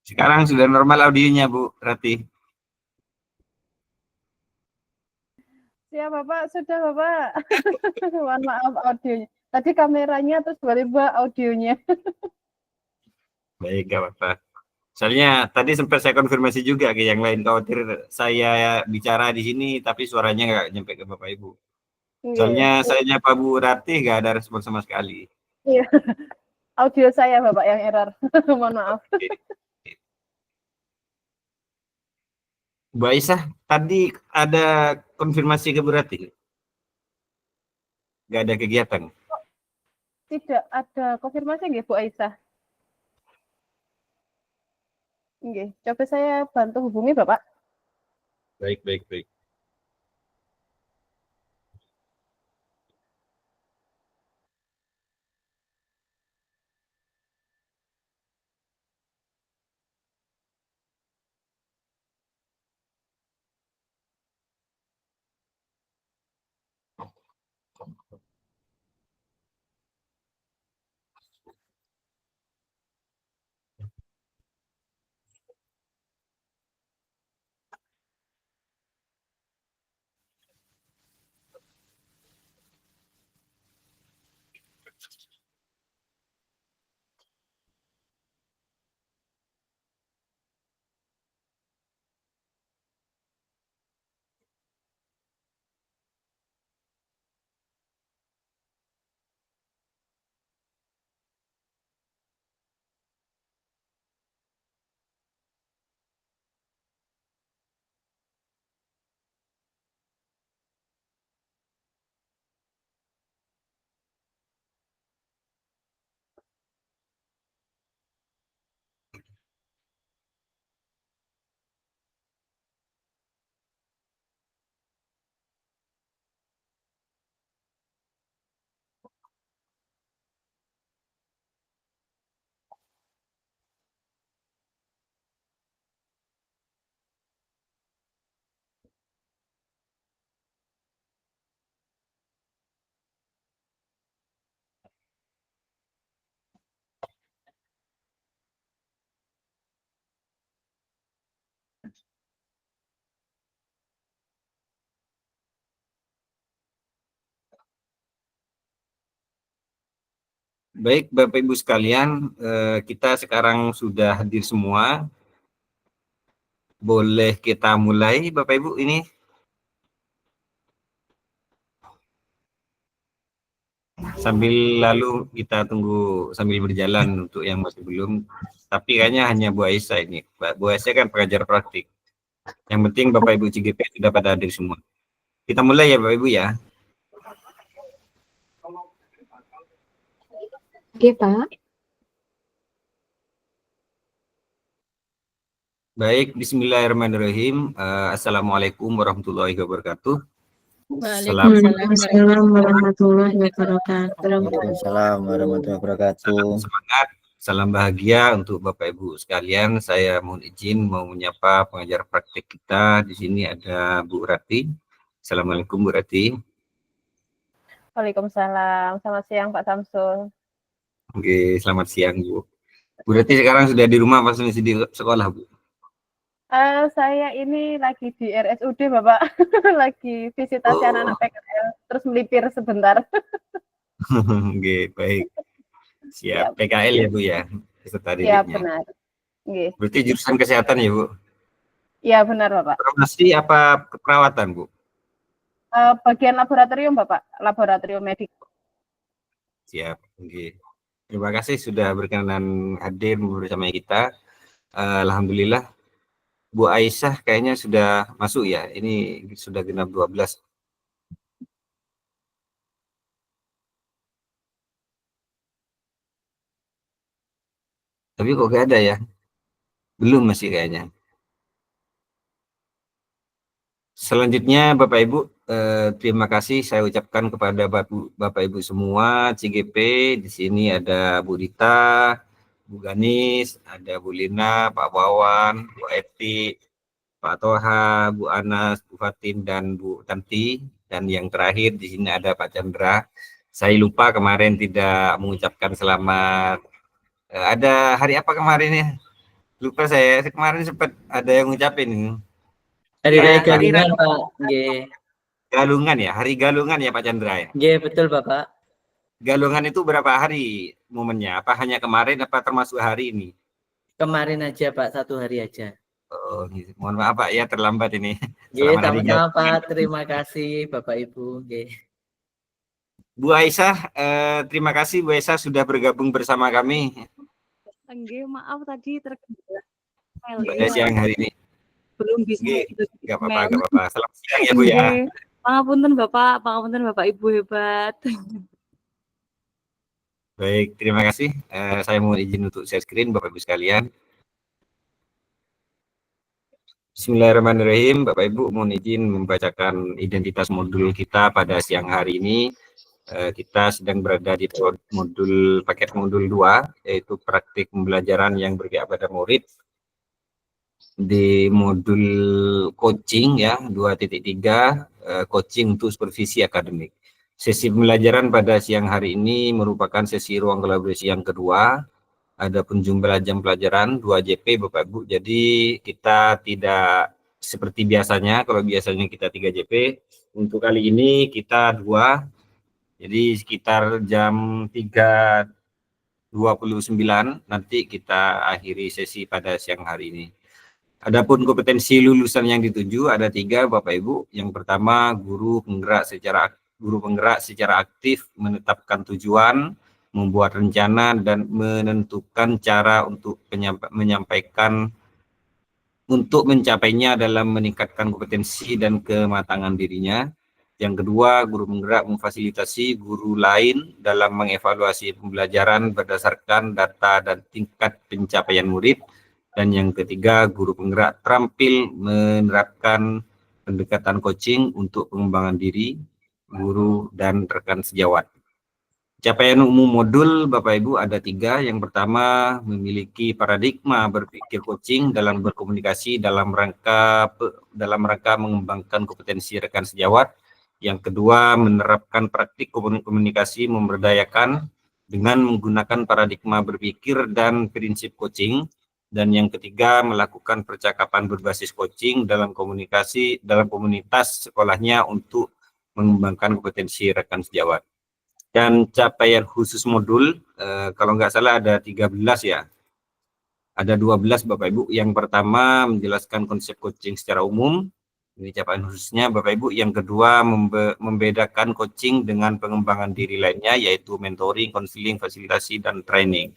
Sekarang sudah normal audionya, Bu Rati. Siap Bapak, sudah Bapak. Mohon maaf audionya. Tadi kameranya terus tiba-tiba audionya. Baik, gak apa-apa. Soalnya tadi sempat saya konfirmasi juga ke yang lain, khawatir saya bicara di sini tapi suaranya nggak nyampe ke Bapak Ibu. Soalnya saya nyapa Bu Rati nggak ada respon sama sekali. Iya, audio saya Bapak yang error. Mohon maaf. Bu Aisyah, tadi ada konfirmasi ke Bu Rati? Nggak ada kegiatan? Tidak ada konfirmasi nggih Bu Aisyah? Nggih, coba saya bantu hubungi Bapak. Baik, baik, baik. Baik, Bapak Ibu sekalian, kita sekarang sudah hadir semua. Boleh kita mulai, Bapak Ibu, ini? Sambil lalu kita tunggu sambil berjalan untuk yang masih belum. Tapi kayaknya hanya Bu Aisyah ini. Bu Aisyah kan pengajar praktik. Yang penting Bapak Ibu CGP sudah pada hadir semua. Kita mulai ya Bapak Ibu ya. Oke Pak. Baik, Bismillahirrahmanirrahim. Assalamualaikum warahmatullahi wabarakatuh. Waalaikumsalam warahmatullahi wabarakatuh. Waalaikumsalam warahmatullahi wabarakatuh. Salam semangat, salam bahagia untuk Bapak Ibu sekalian. Saya mohon izin mau menyapa pengajar praktik kita. Di sini ada Bu Rati. Assalamualaikum Bu Rati. Waalaikumsalam. Selamat siang Pak Samsul. Oke, selamat siang Bu. Bu Rati sekarang sudah di rumah pas masih di sekolah Bu? Saya ini lagi di RSUD Bapak. Lagi visitasi anak-anak PKL. Terus melipir sebentar. Oke, baik. Siap. PKL ya Bu ya? Iya benar. Oke. Berarti jurusan kesehatan ya Bu? Iya benar Bapak. Farmasi apa keperawatan Bu? Bagian laboratorium Bapak, laboratorium medik. Siap. Oke. Terima kasih sudah berkenan hadir bersama kita. Alhamdulillah. Bu Aisyah kayaknya sudah masuk ya. Ini sudah genap 12. Tapi kok gak ada ya? Belum masih kayaknya. Selanjutnya Bapak Ibu, terima kasih saya ucapkan kepada Bapak Ibu semua CGP. Di sini ada Bu Dita, Bu Ganis, ada Bu Lina, Pak Wawan, Bu Eti, Pak Toha, Bu Anas, Bu Fatin, dan Bu Tanti. Dan yang terakhir di sini ada Pak Chandra. Saya lupa kemarin tidak mengucapkan selamat. Ada hari apa kemarin ya? Lupa saya kemarin sempat ada yang ngucapin ini. Hari Ya, Raya hari Galungan, Pak. Nggih. Galungan ya, hari Galungan ya Pak Chandra ya. Nggih, betul, Bapak. Galungan itu berapa hari momennya? Apa hanya kemarin apa termasuk hari ini? Kemarin aja, Pak, 1 hari aja. Oh, gitu. Mohon maaf Pak ya terlambat ini. Nggih, Selamat hari sama-sama, Galungan. Pak. Terima kasih, Bapak Ibu. Nggih. Bu Aisyah, terima kasih Bu Aisyah sudah bergabung bersama kami Enggak, maaf tadi terkendala pada siang hari ini. belum bisa Nggih, gitu. nggak apa-apa, nggak apa-apa. Selamat siang ya Bu ya. Pangapunten Bapak Ibu hebat. Baik, terima kasih. Saya mohon izin untuk share screen Bapak Ibu sekalian. Bismillahirrahmanirrahim. Bapak Ibu mohon izin membacakan identitas modul kita pada siang hari ini. Kita sedang berada di paket modul 2, yaitu praktik pembelajaran yang berpihak pada murid. Di modul coaching ya 2.3, coaching untuk supervisi akademik. Sesi pembelajaran pada siang hari ini merupakan sesi ruang kolaborasi yang kedua. Adapun jumlah jam pelajaran 2 JP Bapak Ibu. Jadi kita tidak seperti biasanya, kalau biasanya kita 3 JP, untuk kali ini kita 2. Jadi sekitar jam 3.29 nanti kita akhiri sesi pada siang hari ini. Adapun kompetensi lulusan yang dituju ada 3 Bapak Ibu. Yang pertama guru penggerak secara aktif menetapkan tujuan, membuat rencana dan menentukan cara untuk mencapainya dalam meningkatkan kompetensi dan kematangan dirinya. Yang kedua, guru penggerak memfasilitasi guru lain dalam mengevaluasi pembelajaran berdasarkan data dan tingkat pencapaian murid. Dan yang ketiga, guru penggerak terampil menerapkan pendekatan coaching untuk pengembangan diri, guru, dan rekan sejawat. Capaian umum modul Bapak Ibu ada 3. Yang pertama, memiliki paradigma berpikir coaching dalam berkomunikasi dalam rangka mengembangkan kompetensi rekan sejawat. Yang kedua, menerapkan praktik komunikasi memberdayakan dengan menggunakan paradigma berpikir dan prinsip coaching. Dan yang ketiga, melakukan percakapan berbasis coaching dalam komunitas sekolahnya untuk mengembangkan kompetensi rekan sejawat. Dan capaian khusus modul, kalau nggak salah ada 13 ya. Ada 12 Bapak Ibu. Yang pertama menjelaskan konsep coaching secara umum. Ini capaian khususnya Bapak Ibu. Yang kedua membedakan coaching dengan pengembangan diri lainnya, yaitu mentoring, konseling, fasilitasi, dan training.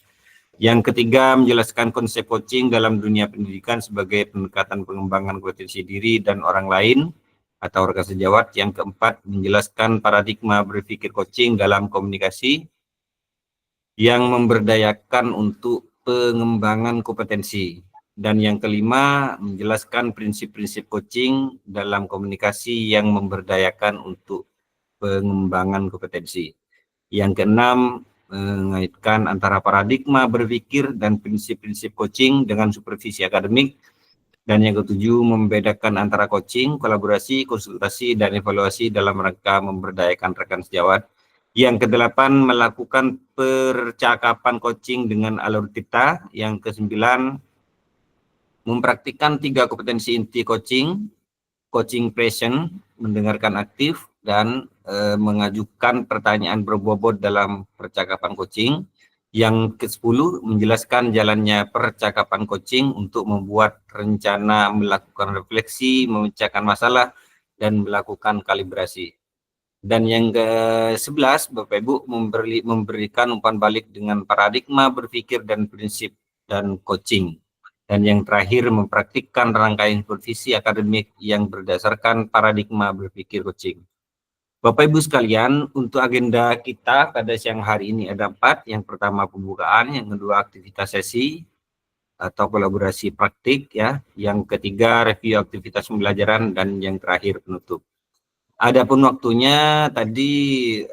Yang ketiga menjelaskan konsep coaching dalam dunia pendidikan sebagai pendekatan pengembangan kompetensi diri dan orang lain atau rekan sejawat. Yang keempat, menjelaskan paradigma berpikir coaching dalam komunikasi yang memberdayakan untuk pengembangan kompetensi. Dan yang kelima, menjelaskan prinsip-prinsip coaching dalam komunikasi yang memberdayakan untuk pengembangan kompetensi. Yang keenam, mengaitkan antara paradigma berpikir dan prinsip-prinsip coaching dengan supervisi akademik. Dan yang ketujuh, membedakan antara coaching, kolaborasi, konsultasi, dan evaluasi dalam rangka memberdayakan rekan sejawat. Yang kedelapan, melakukan percakapan coaching dengan alur cipta. Yang kesembilan, mempraktikkan 3 kompetensi inti coaching present, mendengarkan aktif, dan mengajukan pertanyaan berbobot dalam percakapan coaching. Yang ke-10, menjelaskan jalannya percakapan coaching untuk membuat rencana, melakukan refleksi, memecahkan masalah, dan melakukan kalibrasi. Dan yang ke-11, Bapak Ibu memberikan umpan balik dengan paradigma berpikir dan prinsip dan coaching. Dan yang terakhir, mempraktikkan rangkaian supervisi akademik yang berdasarkan paradigma berpikir coaching. Bapak Ibu sekalian, untuk agenda kita pada siang hari ini ada 4. Yang pertama pembukaan, yang kedua aktivitas sesi atau kolaborasi praktik ya. Yang ketiga review aktivitas pembelajaran, dan yang terakhir penutup. Adapun waktunya tadi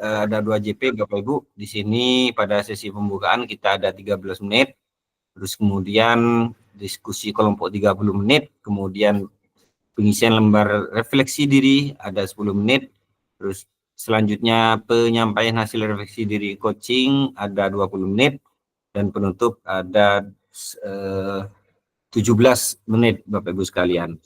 ada 2 JP Bapak Ibu. Di sini pada sesi pembukaan kita ada 13 menit. Terus kemudian diskusi kelompok 30 menit, kemudian pengisian lembar refleksi diri ada 10 menit. Terus selanjutnya penyampaian hasil refleksi diri coaching ada 20 menit. Dan penutup ada 17 menit Bapak Ibu sekalian.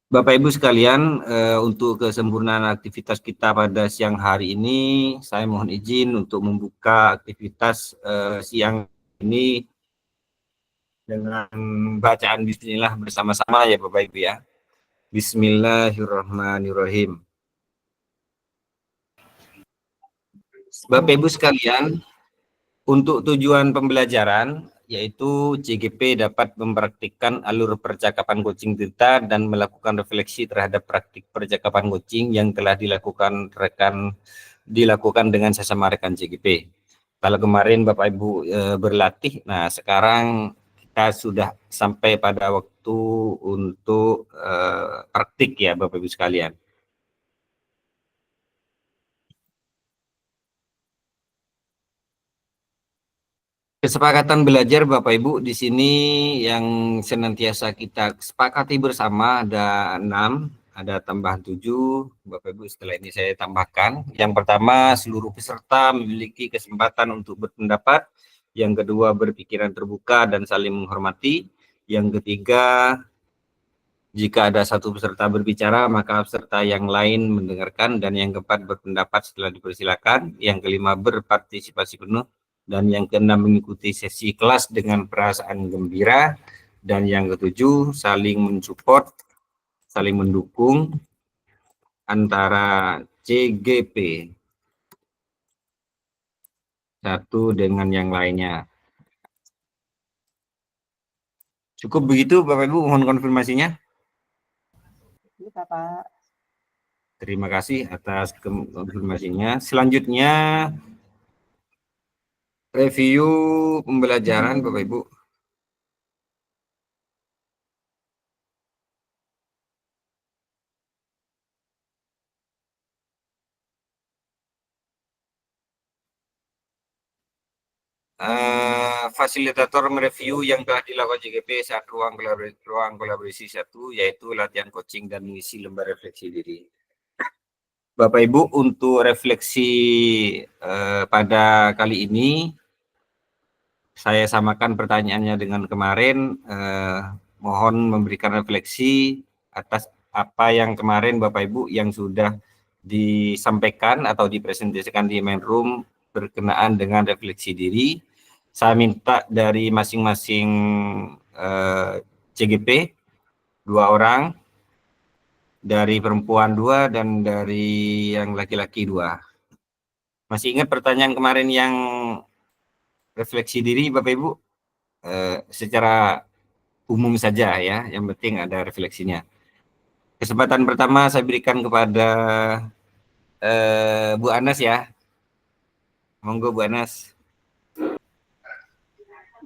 Bapak Ibu sekalian, untuk kesempurnaan aktivitas kita pada siang hari ini, saya mohon izin untuk membuka aktivitas siang ini dengan bacaan bismillah bersama-sama ya Bapak Ibu ya. Bismillahirrahmanirrahim. Bapak Ibu sekalian, untuk tujuan pembelajaran yaitu CGP dapat mempraktikkan alur percakapan coaching kita dan melakukan refleksi terhadap praktik percakapan coaching yang telah dilakukan dengan sesama rekan CGP. Kalau kemarin Bapak Ibu berlatih, nah sekarang kita sudah sampai pada waktu untuk praktik ya Bapak Ibu sekalian. Kesepakatan belajar Bapak Ibu di sini yang senantiasa kita sepakati bersama ada 6, ada tambahan 7. Bapak Ibu setelah ini saya tambahkan. Yang pertama, seluruh peserta memiliki kesempatan untuk berpendapat. Yang kedua, berpikiran terbuka dan saling menghormati. Yang ketiga, jika ada satu peserta berbicara, maka peserta yang lain mendengarkan. Dan yang keempat, berpendapat setelah dipersilakan. Yang kelima, berpartisipasi penuh. Dan yang keenam, mengikuti sesi kelas dengan perasaan gembira. Dan yang ketujuh, saling mensupport, saling mendukung antara CGP satu dengan yang lainnya. Cukup begitu Bapak Ibu, mohon konfirmasinya. Iya, Bapak. Terima kasih atas konfirmasinya. Selanjutnya, review pembelajaran Bapak Ibu. Fasilitator mereview yang telah dilakukan JGP saat ruang kolaborasi 1, yaitu latihan coaching dan mengisi lembar refleksi diri. Bapak Ibu, untuk refleksi pada kali ini, saya samakan pertanyaannya dengan kemarin. Mohon memberikan refleksi atas apa yang kemarin Bapak Ibu yang sudah disampaikan atau dipresentasikan di main room berkenaan dengan refleksi diri. Saya minta dari masing-masing CGP 2 orang, dari perempuan 2 dan dari yang laki-laki 2. Masih ingat pertanyaan kemarin yang refleksi diri Bapak Ibu? Secara umum saja ya, yang penting ada refleksinya. Kesempatan pertama saya berikan kepada Bu Anas ya. Monggo Bu Anas.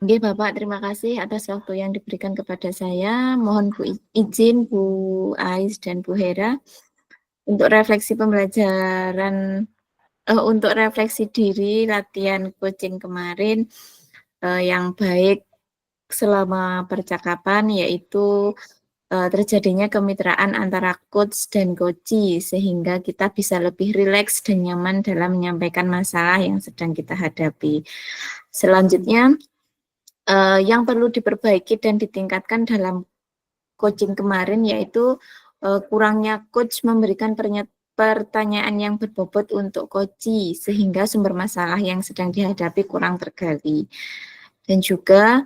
Oke Bapak, terima kasih atas waktu yang diberikan kepada saya. Mohon izin Bu Ais dan Bu Hera untuk refleksi pembelajaran, untuk refleksi diri latihan coaching kemarin yang baik selama percakapan, yaitu terjadinya kemitraan antara coach dan coachee sehingga kita bisa lebih rileks dan nyaman dalam menyampaikan masalah yang sedang kita hadapi. Selanjutnya, yang perlu diperbaiki dan ditingkatkan dalam coaching kemarin yaitu kurangnya coach memberikan pertanyaan yang berbobot untuk coachee sehingga sumber masalah yang sedang dihadapi kurang tergali. Dan juga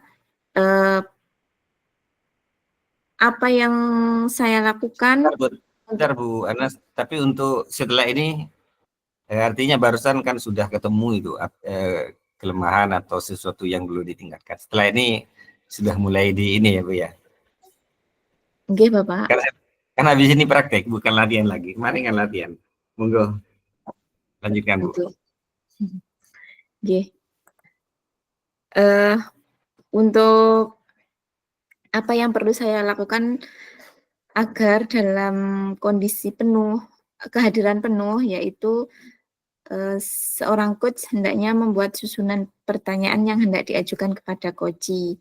apa yang saya lakukan. Bentar Bu Anas, tapi untuk setelah ini artinya barusan kan sudah ketemu itu kelemahan atau sesuatu yang perlu ditingkatkan. Setelah ini sudah mulai di ini ya Bu ya. Oke Bapak. Kan habis ini praktek, bukan latihan lagi. Kemarin kan latihan. Monggo lanjutkan Bu. Oke. Untuk apa yang perlu saya lakukan agar dalam kondisi penuh, kehadiran penuh, yaitu seorang coach hendaknya membuat susunan pertanyaan yang hendak diajukan kepada coachee,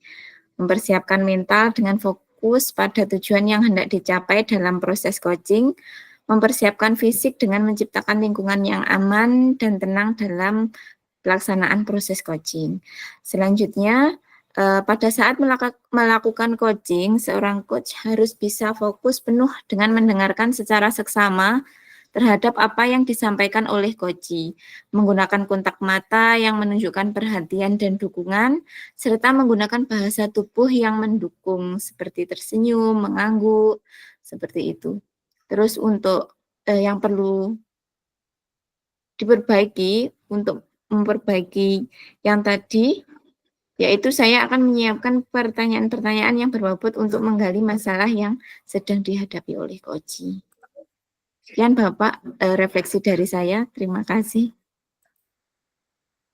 mempersiapkan mental dengan fokus pada tujuan yang hendak dicapai dalam proses coaching, mempersiapkan fisik dengan menciptakan lingkungan yang aman dan tenang dalam pelaksanaan proses coaching. Selanjutnya, pada saat melakukan coaching, seorang coach harus bisa fokus penuh dengan mendengarkan secara seksama terhadap apa yang disampaikan oleh coachee, menggunakan kontak mata yang menunjukkan perhatian dan dukungan, serta menggunakan bahasa tubuh yang mendukung, seperti tersenyum, mengangguk, seperti itu. Terus untuk yang perlu diperbaiki, untuk memperbaiki yang tadi, yaitu saya akan menyiapkan pertanyaan-pertanyaan yang berbobot untuk menggali masalah yang sedang dihadapi oleh coachee. Sekian Bapak, refleksi dari saya. Terima kasih.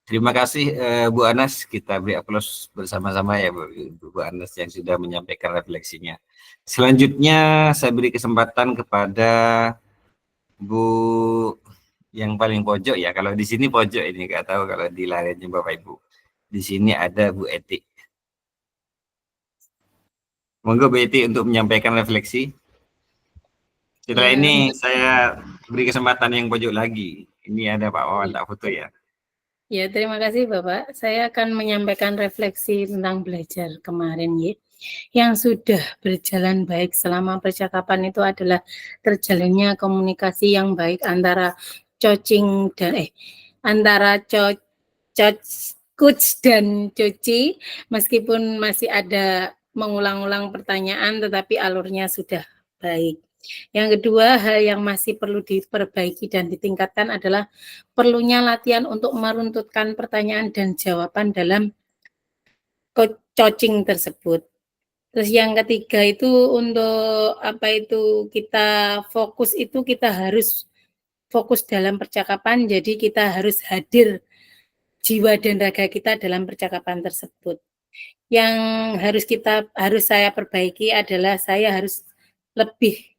Terima kasih Bu Anas, kita beri aplaus bersama-sama ya Bu Anas yang sudah menyampaikan refleksinya. Selanjutnya saya beri kesempatan kepada Bu yang paling pojok ya, kalau di sini pojok ini, nggak tahu kalau di layarnya Bapak Ibu. Di sini ada Bu Eti. Monggo Bu Eti untuk menyampaikan refleksi. Setelah ini saya beri kesempatan yang pojok lagi. Ini ada Pak Wawan tak foto ya. Ya, terima kasih Bapak. Saya akan menyampaikan refleksi tentang belajar kemarin ya. Yang sudah berjalan baik selama percakapan itu adalah terjalinnya komunikasi yang baik antara coaching dan antara coach dan coachee, meskipun masih ada mengulang-ulang pertanyaan tetapi alurnya sudah baik. Yang kedua, hal yang masih perlu diperbaiki dan ditingkatkan adalah perlunya latihan untuk meruntutkan pertanyaan dan jawaban dalam coaching tersebut. Terus yang ketiga itu untuk kita fokus itu kita harus fokus dalam percakapan, jadi kita harus hadir jiwa dan raga kita dalam percakapan tersebut. Yang harus saya perbaiki adalah saya harus lebih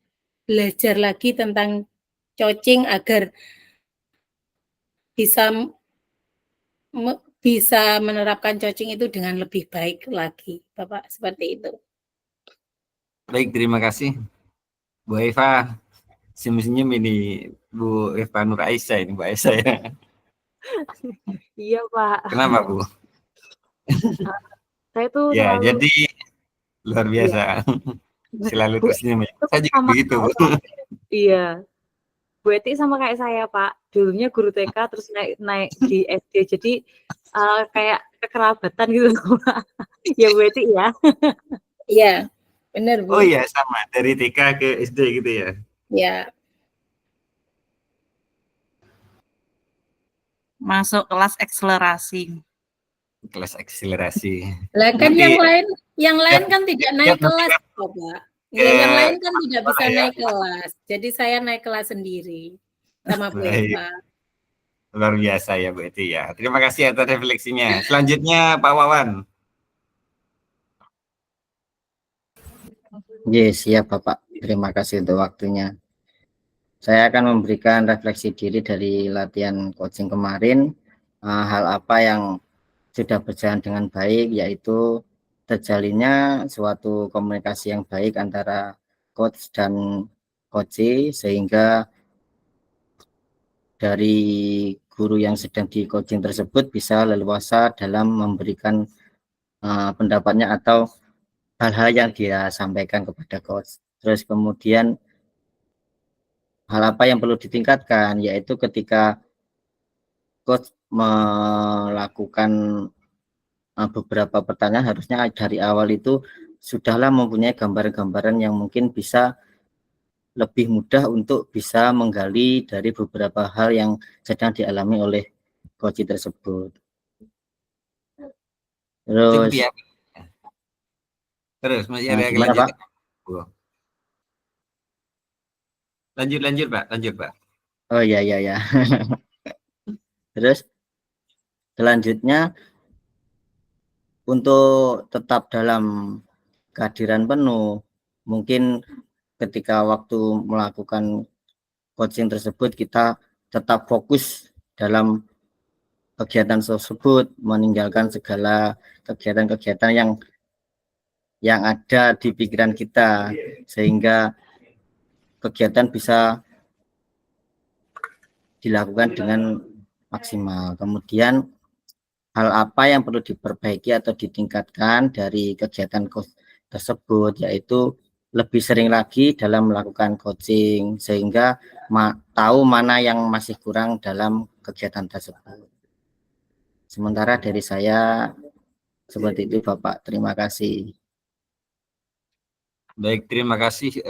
belajar lagi tentang coaching agar bisa menerapkan coaching itu dengan lebih baik lagi, Bapak, seperti itu. Baik, terima kasih Bu Eva. Senyum-senyum ini Bu Eva Nur Aisyah ini Bu Aisyah ya. Iya Pak. Kenapa Bu? Saya tuh Ya, selalu, jadi luar biasa. Selalu tersenyum. Saya juga begitu Bu. iya. Bu Eti sama kayak saya Pak. Dulunya guru TK terus naik di SD. Jadi kayak kekerabatan gitu Pak. Ya Bu Eti ya. Iya, benar Bu. Oh iya, sama dari TK ke SD gitu ya. Ya. Masuk kelas akselerasi. Kelas akselerasi. Lah kan Nanti, yang lain kan tidak naik kelas, Bapak. Yang lain kan tidak bisa naik kelas. Jadi saya naik kelas sendiri sama Bu Eva. Luar biasa ya Bu Eti ya. Terima kasih atas refleksinya. Selanjutnya Pak Wawan. Yes, siap Bapak. Terima kasih untuk waktunya. Saya akan memberikan refleksi diri dari latihan coaching kemarin. Hal apa yang sudah berjalan dengan baik, yaitu terjalinnya suatu komunikasi yang baik antara coach dan coachee, sehingga dari guru yang sedang di coaching tersebut bisa leluasa dalam memberikan pendapatnya atau hal-hal yang dia sampaikan kepada coach. Terus kemudian hal apa yang perlu ditingkatkan, yaitu ketika coach melakukan beberapa pertanyaan, harusnya dari awal itu sudahlah mempunyai gambaran-gambaran yang mungkin bisa lebih mudah untuk bisa menggali dari beberapa hal yang sedang dialami oleh coach tersebut. Terus masih ada yang gimana, Pak? Lanjut Pak. Oh ya. Terus selanjutnya, untuk tetap dalam kehadiran penuh, mungkin ketika waktu melakukan coaching tersebut kita tetap fokus dalam kegiatan tersebut, meninggalkan segala kegiatan-kegiatan yang ada di pikiran kita, sehingga kegiatan bisa dilakukan dengan maksimal. Kemudian hal apa yang perlu diperbaiki atau ditingkatkan dari kegiatan tersebut, yaitu lebih sering lagi dalam melakukan coaching sehingga tahu mana yang masih kurang dalam kegiatan tersebut. Sementara dari saya seperti itu Bapak, terima kasih. Baik, terima kasih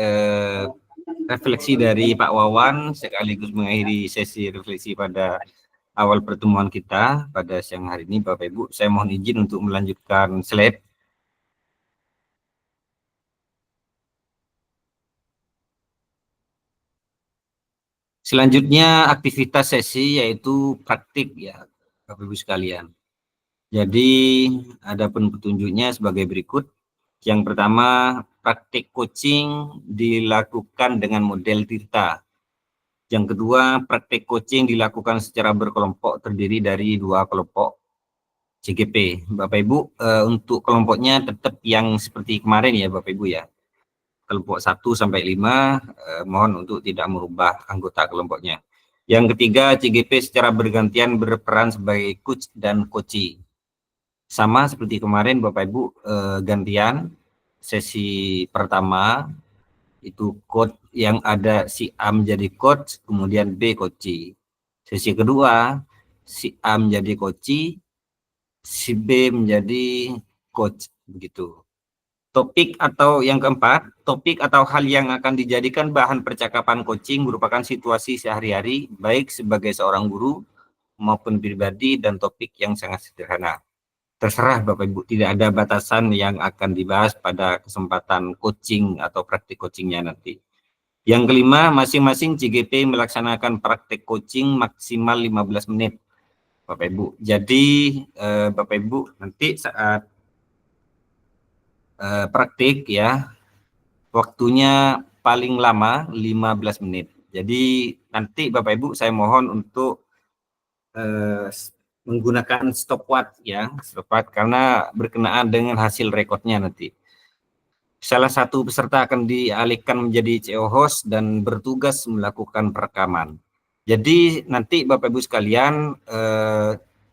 refleksi dari Pak Wawan sekaligus mengakhiri sesi refleksi pada awal pertemuan kita pada siang hari ini. Bapak Ibu, saya mohon izin untuk melanjutkan slide. Selanjutnya aktivitas sesi yaitu praktik ya Bapak Ibu sekalian. Jadi adapun petunjuknya sebagai berikut. Yang pertama, praktik coaching dilakukan dengan model Tirta. Yang kedua, praktik coaching dilakukan secara berkelompok terdiri dari 2 kelompok CGP. Bapak Ibu, untuk kelompoknya tetap yang seperti kemarin ya Bapak Ibu ya. Kelompok 1 sampai 5, mohon untuk tidak merubah anggota kelompoknya. Yang ketiga, CGP secara bergantian berperan sebagai coach dan coachee. Sama seperti kemarin Bapak Ibu, gantian. Sesi pertama itu coach yang ada si A menjadi coach, kemudian B coachee. Sesi kedua, si A menjadi coachee, si B menjadi coach, begitu. Topik atau yang keempat, topik atau hal yang akan dijadikan bahan percakapan coaching merupakan situasi sehari-hari, baik sebagai seorang guru maupun pribadi, dan topik yang sangat sederhana. Terserah Bapak Ibu, tidak ada batasan yang akan dibahas pada kesempatan coaching atau praktik coachingnya nanti. Yang kelima, masing-masing CGP melaksanakan praktik coaching maksimal 15 menit. Bapak Ibu, jadi Bapak Ibu nanti saat praktik ya, waktunya paling lama 15 menit. Jadi nanti Bapak Ibu saya mohon untuk menggunakan stopwatch ya, stopwatch karena berkenaan dengan hasil rekodnya nanti. Salah satu peserta akan dialihkan menjadi CO host dan bertugas melakukan perekaman. Jadi nanti Bapak Ibu sekalian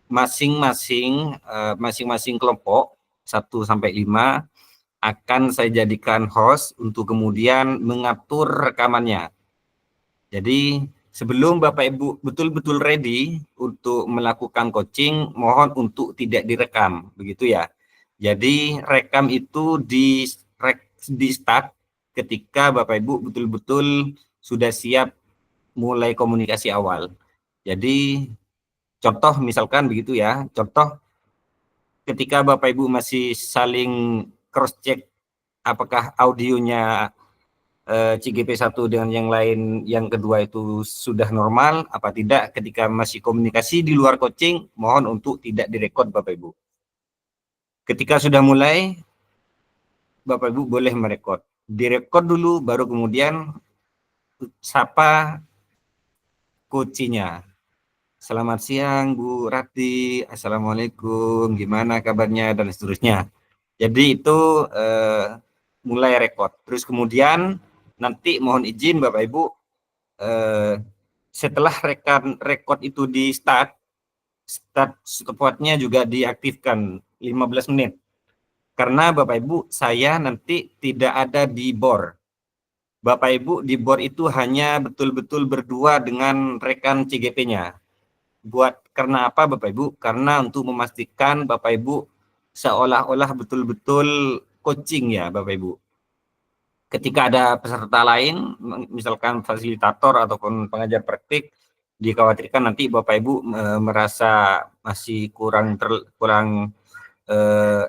masing-masing kelompok 1 sampai 5 akan saya jadikan host untuk kemudian mengatur rekamannya. Jadi sebelum Bapak Ibu betul-betul ready untuk melakukan coaching, mohon untuk tidak direkam, begitu ya. Jadi rekam itu di start ketika Bapak Ibu betul-betul sudah siap mulai komunikasi awal. Jadi contoh misalkan begitu ya, contoh ketika Bapak Ibu masih saling cross check apakah audionya CGP 1 dengan yang lain, yang kedua itu sudah normal apa tidak. Ketika masih komunikasi di luar coaching, mohon untuk tidak direkod Bapak Ibu. Ketika sudah mulai, Bapak Ibu boleh merekod. Direkod dulu baru kemudian sapa coachingnya. Selamat siang Bu Rati, Assalamualaikum, gimana kabarnya, dan seterusnya. Jadi itu mulai rekod. Terus kemudian nanti mohon izin Bapak Ibu, setelah rekod itu di start stopwatch-nya juga diaktifkan 15 menit. Karena Bapak Ibu, saya nanti tidak ada di BOR. Bapak Ibu di BOR itu hanya betul-betul berdua dengan rekan CGP-nya. Karena apa Bapak Ibu? Karena untuk memastikan Bapak Ibu seolah-olah betul-betul coaching ya Bapak Ibu. Ketika ada peserta lain, misalkan fasilitator ataupun pengajar praktik, dikhawatirkan nanti Bapak Ibu merasa masih kurang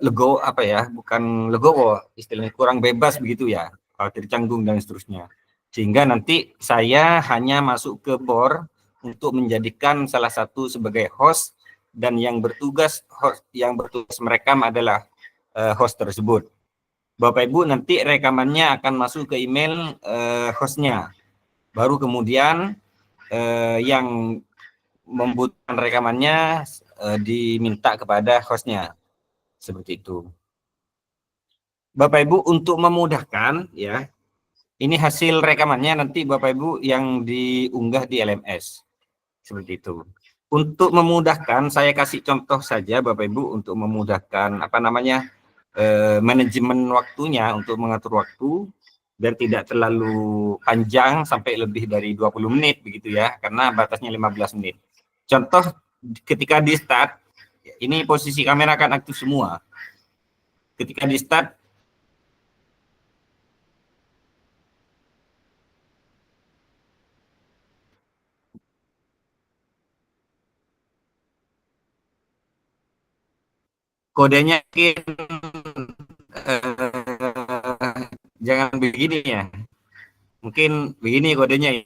legowo, apa ya, bukan legowo, istilahnya kurang bebas begitu ya, khawatir canggung dan seterusnya. Sehingga nanti saya hanya masuk ke BOR untuk menjadikan salah satu sebagai host, dan yang bertugas merekam adalah host tersebut. Bapak Ibu nanti rekamannya akan masuk ke email hostnya. Baru kemudian yang membutuhkan rekamannya diminta kepada hostnya. Seperti itu. Bapak Ibu untuk memudahkan ya, ini hasil rekamannya nanti Bapak Ibu yang diunggah di LMS. Seperti itu. Untuk memudahkan, saya kasih contoh saja Bapak Ibu untuk memudahkan manajemen waktunya untuk mengatur waktu dan tidak terlalu panjang sampai lebih dari 20 menit begitu ya, karena batasnya 15 menit. Contoh ketika di start, ini posisi kamera akan aktif semua. Ketika di start, kodenya jangan begini ya. Mungkin begini kodenya.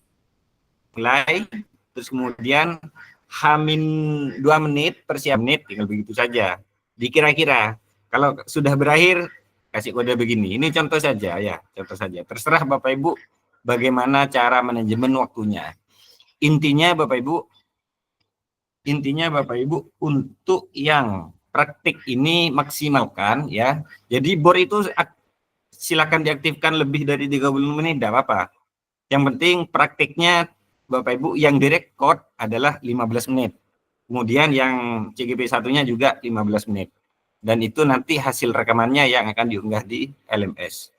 Mulai, terus kemudian Hamin 2 menit, persiapan menit, tinggal begitu saja. Dikira-kira, kalau sudah berakhir, kasih kode begini. Ini contoh saja ya, contoh saja. Terserah Bapak Ibu bagaimana cara manajemen waktunya. Intinya Bapak Ibu untuk yang praktik ini maksimalkan ya. Jadi bor itu silakan diaktifkan lebih dari 30 menit, tidak apa-apa. Yang penting praktiknya Bapak Ibu yang direkod adalah 15 menit. Kemudian yang CGP satunya juga 15 menit. Dan itu nanti hasil rekamannya yang akan diunggah di LMS.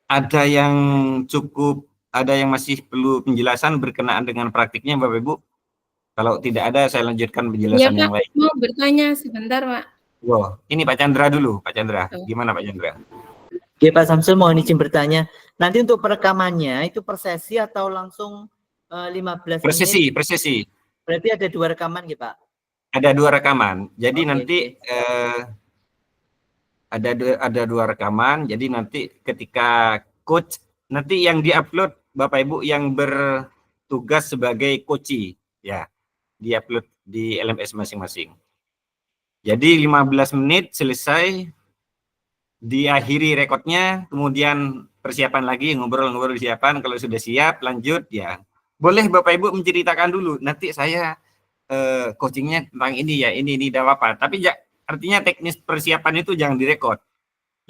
Ada yang masih perlu penjelasan berkenaan dengan praktiknya Bapak Ibu? Kalau tidak ada, saya lanjutkan penjelasan yang lain. Mau bertanya sebentar, Pak. Wow, ini Pak Chandra dulu, Pak Chandra. Gimana Pak Chandra? Oke, Pak Samsul mohon izin bertanya. Nanti untuk perekamannya itu per sesi atau langsung 15 menit? Per sesi. Berarti ada 2 rekaman ya, Pak? Ada 2 rekaman. Jadi Oke, nanti ada 2 rekaman. Jadi nanti ketika coach, nanti yang diupload Bapak Ibu yang bertugas sebagai coach ya, diupload di LMS masing-masing. Jadi 15 menit selesai, diakhiri rekodnya, kemudian persiapan lagi, ngobrol-ngobrol persiapan, kalau sudah siap lanjut ya. Boleh Bapak Ibu menceritakan dulu, nanti saya coachingnya tentang ini ya, ini tidak apa-apa. Tapi artinya teknis persiapan itu jangan direkod.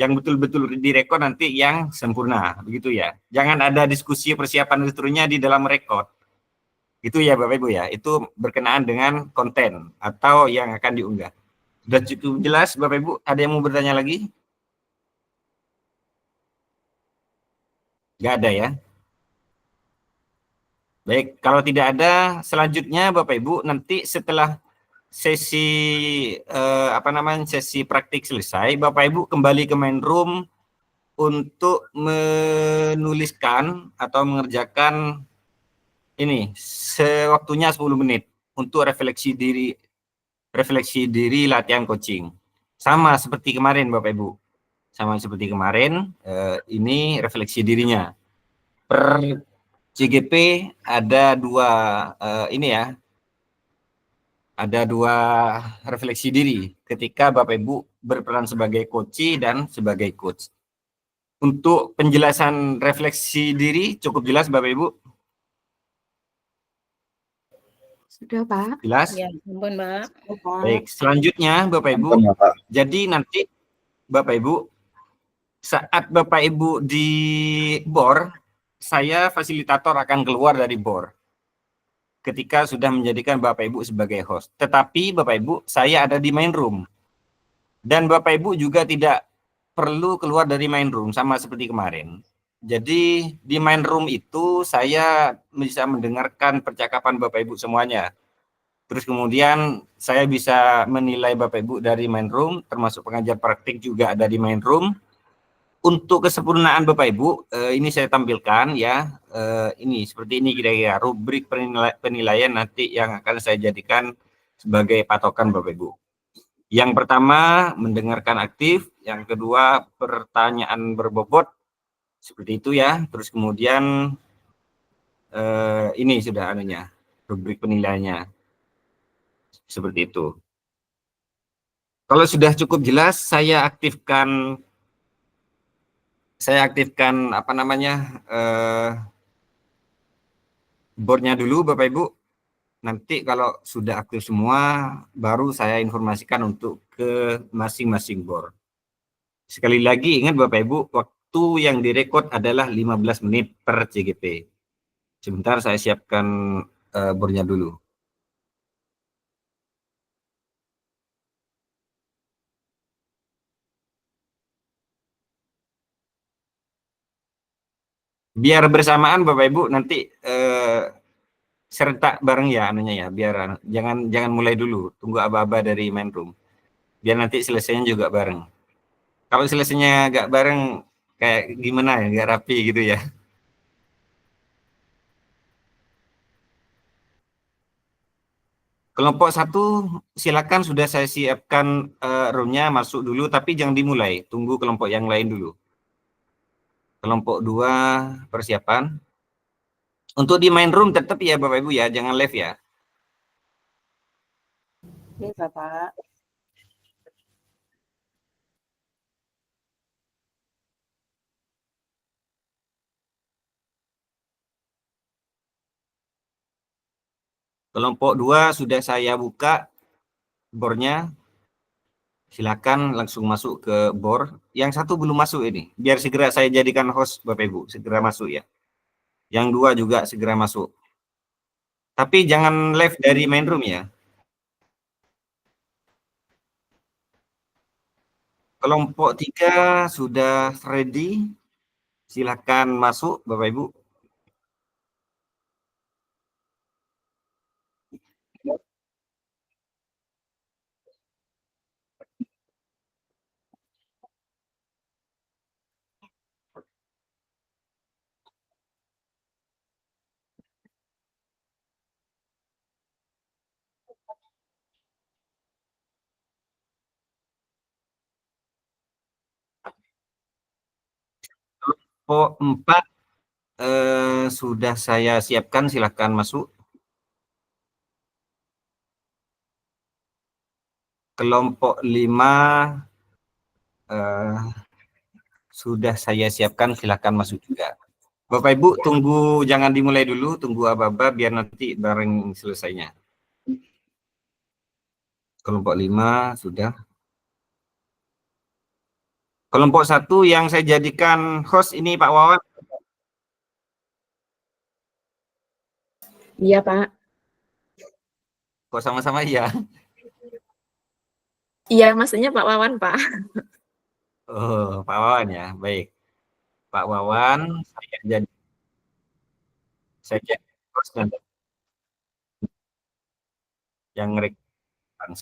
Yang betul-betul direkod nanti yang sempurna, begitu ya. Jangan ada diskusi persiapan seterusnya di dalam rekod. Itu ya Bapak Ibu ya, itu berkenaan dengan konten atau yang akan diunggah. Sudah cukup jelas Bapak Ibu, ada yang mau bertanya lagi? Nggak ada ya? Baik, kalau tidak ada, selanjutnya Bapak Ibu nanti setelah sesi sesi praktik selesai, Bapak Ibu kembali ke main room untuk menuliskan atau mengerjakan ini sewaktunya 10 menit untuk refleksi diri latihan coaching. Sama seperti kemarin Bapak Ibu. Sama seperti kemarin, ini refleksi dirinya. Per CGP ada 2 ada 2 refleksi diri ketika Bapak Ibu berperan sebagai coach dan sebagai coach. Untuk penjelasan refleksi diri cukup jelas Bapak Ibu? Sudah, Pak. Jelas? Ya, ampun, Pak. Baik, selanjutnya Bapak Ibu, jadi nanti Bapak Ibu saat Bapak Ibu di BOR, saya fasilitator akan keluar dari BOR ketika sudah menjadikan Bapak Ibu sebagai host. Tetapi Bapak Ibu, saya ada di main room. Dan Bapak Ibu juga tidak perlu keluar dari main room, sama seperti kemarin. Jadi di main room itu saya bisa mendengarkan percakapan Bapak Ibu semuanya. Terus kemudian saya bisa menilai Bapak Ibu dari main room, termasuk pengajar praktik juga ada di main room. Untuk kesempurnaan Bapak Ibu, ini saya tampilkan ya, ini seperti ini kira-kira rubrik penilaian nanti yang akan saya jadikan sebagai patokan Bapak Ibu. Yang pertama mendengarkan aktif, yang kedua pertanyaan berbobot, seperti itu ya. Terus kemudian ini sudah anunya, rubrik penilaiannya, seperti itu. Kalau sudah cukup jelas, saya aktifkan boardnya dulu Bapak Ibu. Nanti kalau sudah aktif semua, baru saya informasikan untuk ke masing-masing board. Sekali lagi ingat Bapak Ibu, waktu yang direkod adalah 15 menit per CGP. Sebentar saya siapkan boardnya dulu. Biar bersamaan Bapak Ibu nanti serentak bareng ya anunya ya, biar jangan mulai dulu, tunggu aba-aba dari main room. Biar nanti selesainya juga bareng. Kalau selesainya nggak bareng kayak gimana ya, nggak rapi gitu ya. Kelompok 1 silakan, sudah saya siapkan roomnya, masuk dulu tapi jangan dimulai, tunggu kelompok yang lain dulu. Kelompok 2 persiapan. Untuk di main room tetap ya Bapak Ibu ya, jangan live ya. Oke, Bapak. Kelompok 2 sudah saya buka bornya. Silakan langsung masuk ke bor. Yang 1 belum masuk ini. Biar segera saya jadikan host Bapak Ibu, segera masuk ya. Yang 2 juga segera masuk. Tapi jangan live dari main room ya. Kelompok 3 sudah ready. Silakan masuk Bapak Ibu. Kelompok 4 sudah saya siapkan, silakan masuk. Kelompok 5 sudah saya siapkan, silakan masuk juga. Bapak Ibu tunggu, jangan dimulai dulu, tunggu aba-aba biar nanti bareng selesainya. Kelompok 5 sudah. Kelompok 1 yang saya jadikan host ini Pak Wawan. Iya, Pak. Kok sama-sama iya? Iya, maksudnya Pak Wawan, Pak. Oh, Pak Wawan ya, baik. Pak Wawan, saya jadi host nanti yang rekan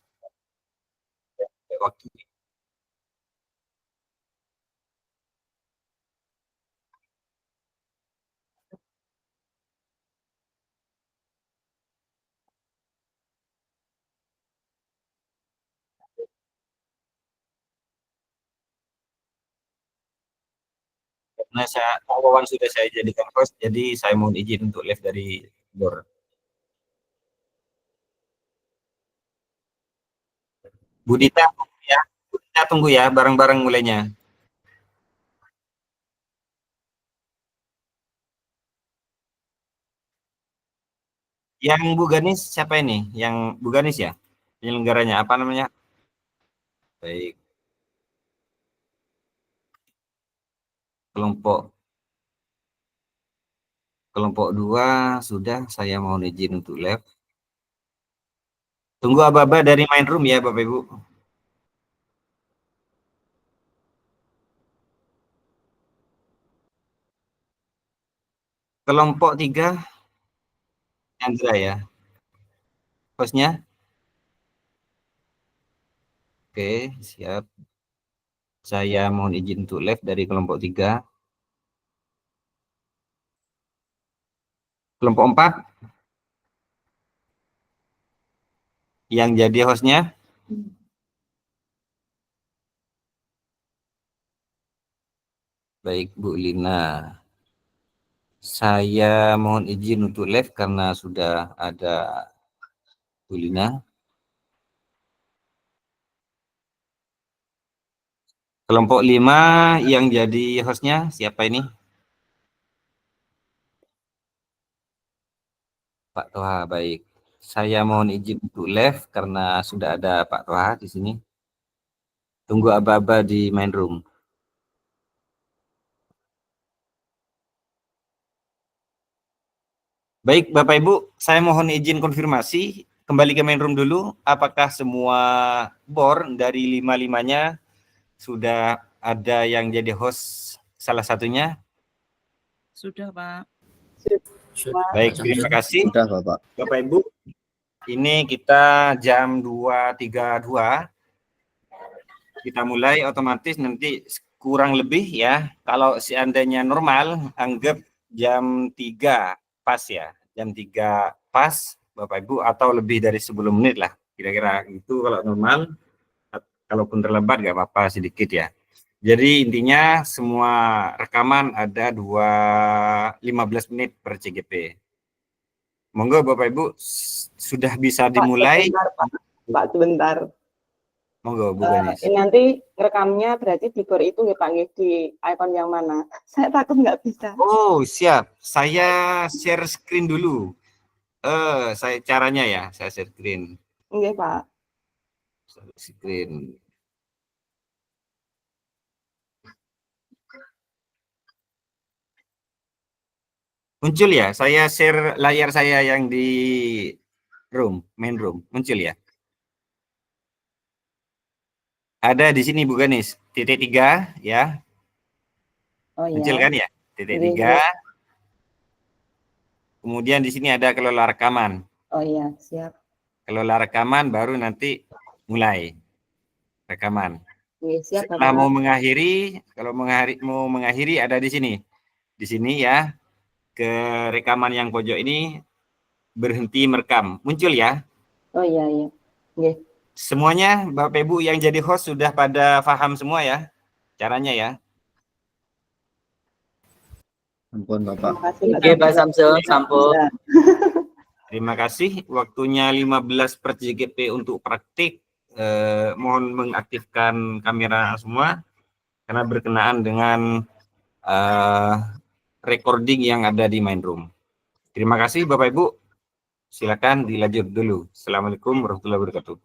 waktu. Nah, Pak Wawan sudah saya jadikan host, jadi saya mohon izin untuk live dari bor. Bu Dita tunggu ya, Bu Dita tunggu ya, bareng-bareng mulainya. Yang Bu Ganis siapa ini? Yang Bu Ganis ya? Penyelenggaranya apa namanya? Baik. Kelompok 2 sudah saya mohon izin untuk live. Tunggu aba-aba dari main room ya Bapak Ibu. Kelompok 3 Chandra ya. Hostnya? Oke, siap. Saya mohon izin untuk live dari kelompok 3. Kelompok 4 yang jadi hostnya? Baik, Bu Lina. Saya mohon izin untuk live karena sudah ada Bu Lina. Kelompok 5 yang jadi hostnya siapa ini? Pak Toha, baik. Saya mohon izin untuk live karena sudah ada Pak Toha di sini. Tunggu aba-aba di main room. Baik, Bapak Ibu, saya mohon izin konfirmasi. Kembali ke main room dulu. Apakah semua bor dari 5-5-nya sudah ada yang jadi host salah satunya? Sudah, Pak. Baik, terima kasih. Sudah, Bapak. Bapak Ibu, ini kita jam 2.32. Kita mulai otomatis nanti kurang lebih ya. Kalau seandainya normal, anggap jam 3 pas ya. Jam 3 pas, Bapak Ibu, atau lebih dari 10 menit lah. Kira-kira itu kalau normal. Kalaupun terlambat nggak apa-apa sedikit ya. Jadi intinya semua rekaman ada 15 menit per CGP. Monggo Bapak Ibu sudah bisa dimulai. Pak, sebentar. Monggo Bu Ganis. Nanti rekamnya berarti di GOR itu ya Pak, di icon yang mana? Saya takut nggak bisa. Oh siap, saya share screen dulu. Saya caranya ya, saya share screen. Oke Pak. Share screen. Muncul ya, saya share layar saya yang di main room, muncul ya. Ada di sini Bu Ganis, titik 3 ya. Oh iya. Muncul kan ya, titik Iya, 3. Kemudian di sini ada kelola rekaman. Oh iya, siap. Kelola rekaman baru nanti mulai rekaman. Oke, siap Setelah Bapak. mau mengakhiri, kalau mau mengakhiri ada di sini. Di sini ya, ke rekaman yang pojok ini berhenti merekam. Muncul ya. Oh iya, iya. Oke. Semuanya Bapak Ibu yang jadi host sudah pada paham semua ya caranya ya. Ampun, Bapak. Terima kasih Pak. Oke, Pak Samsul, sampun. Bisa. Terima kasih. Waktunya 15 per JGP untuk praktik. Mohon mengaktifkan kamera semua karena berkenaan dengan recording yang ada di main room. Terima kasih Bapak Ibu. Silakan dilanjut dulu. Assalamualaikum warahmatullahi wabarakatuh.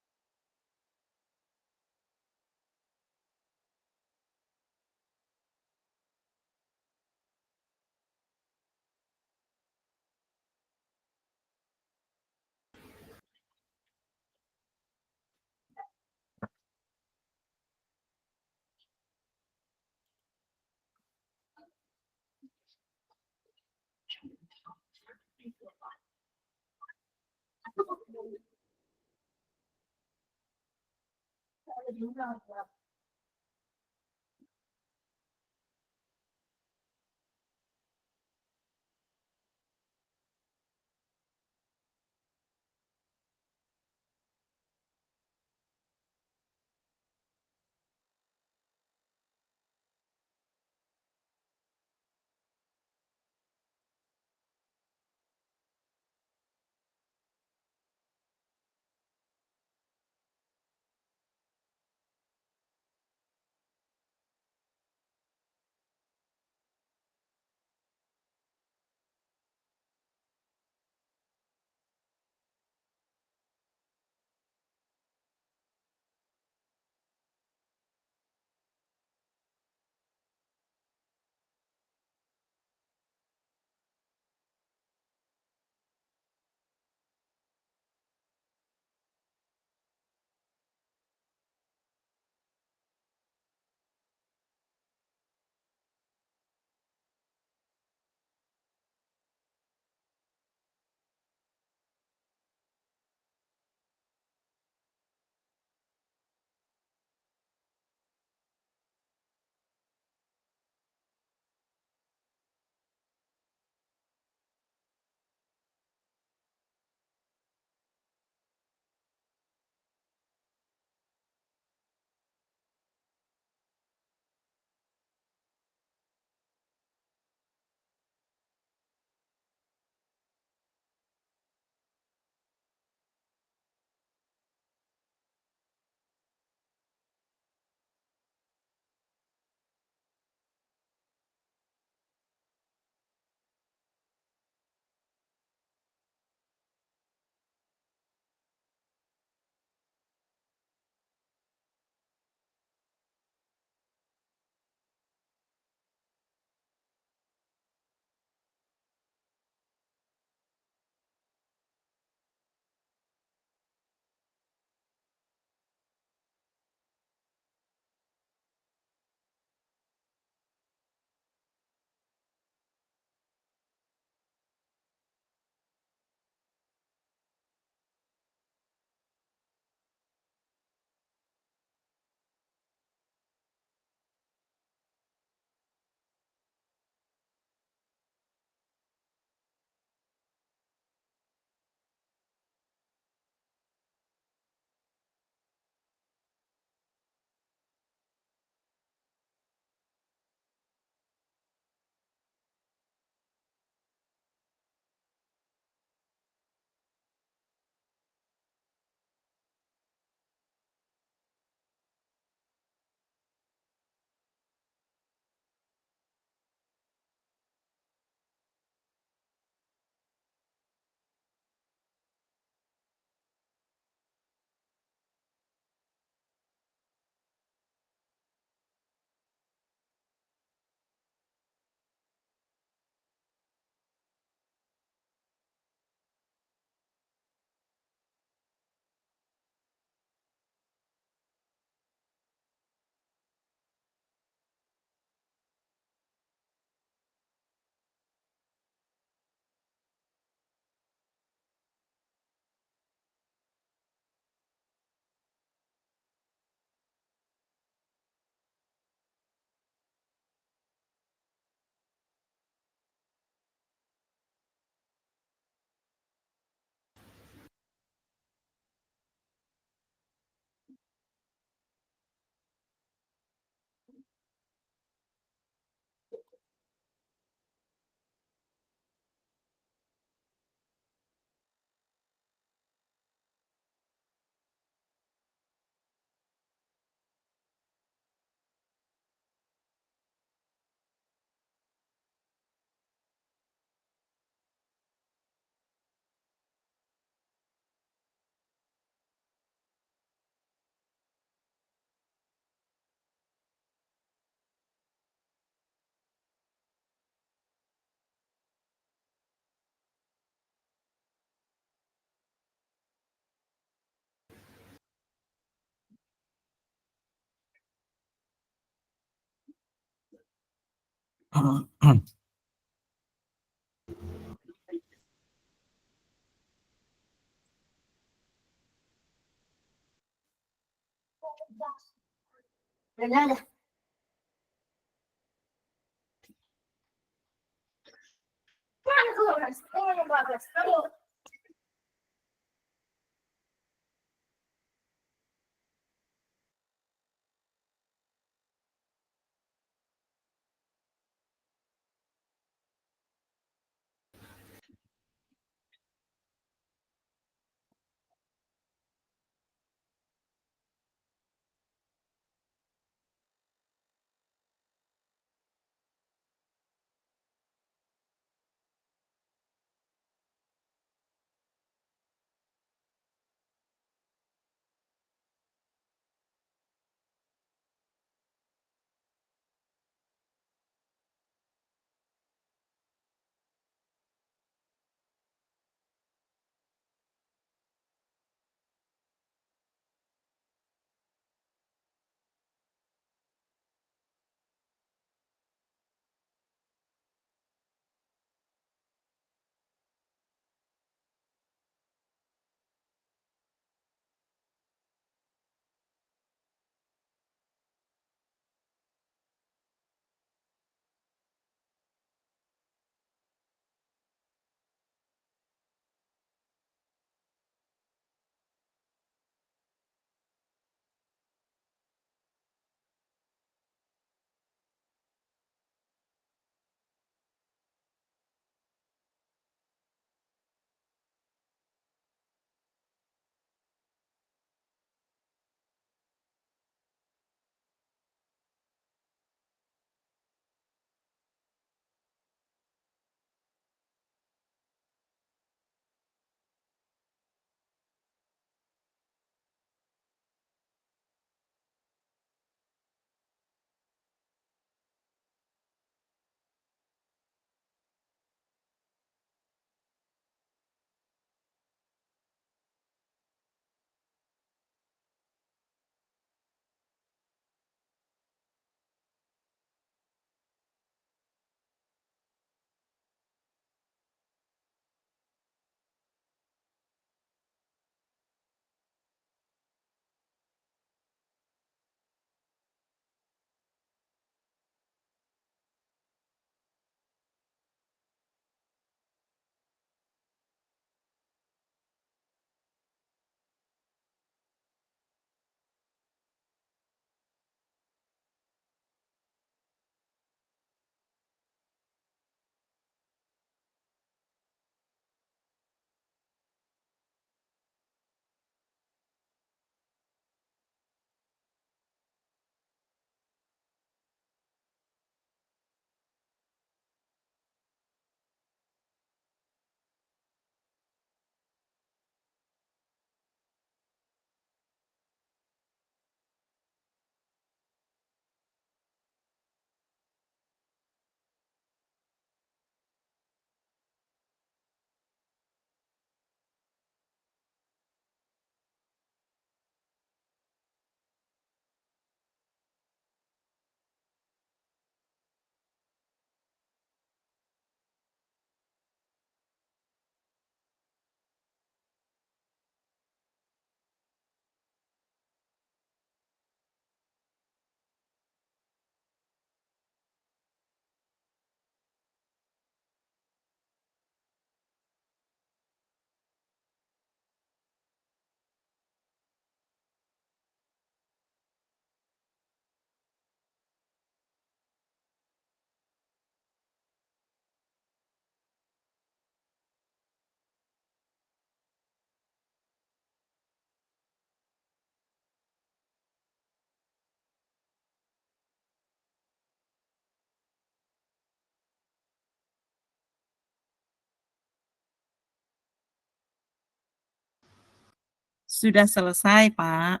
Sudah selesai, Pak.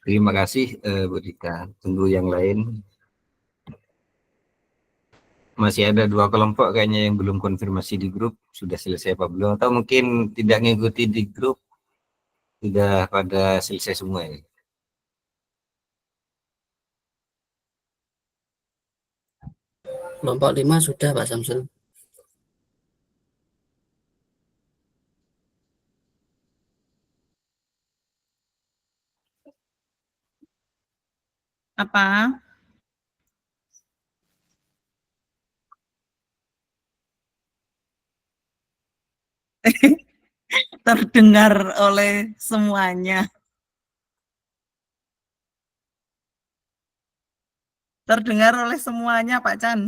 Terima kasih Bu Dika. Tunggu yang lain. Masih ada 2 kelompok kayaknya yang belum konfirmasi di grup. Sudah selesai apa belum? Atau mungkin tidak ngikuti di grup. Sudah pada selesai semua ya? Kelompok 5 sudah Pak Samsul. Apa? Terdengar oleh semuanya. Terdengar oleh semuanya, Pak Chan.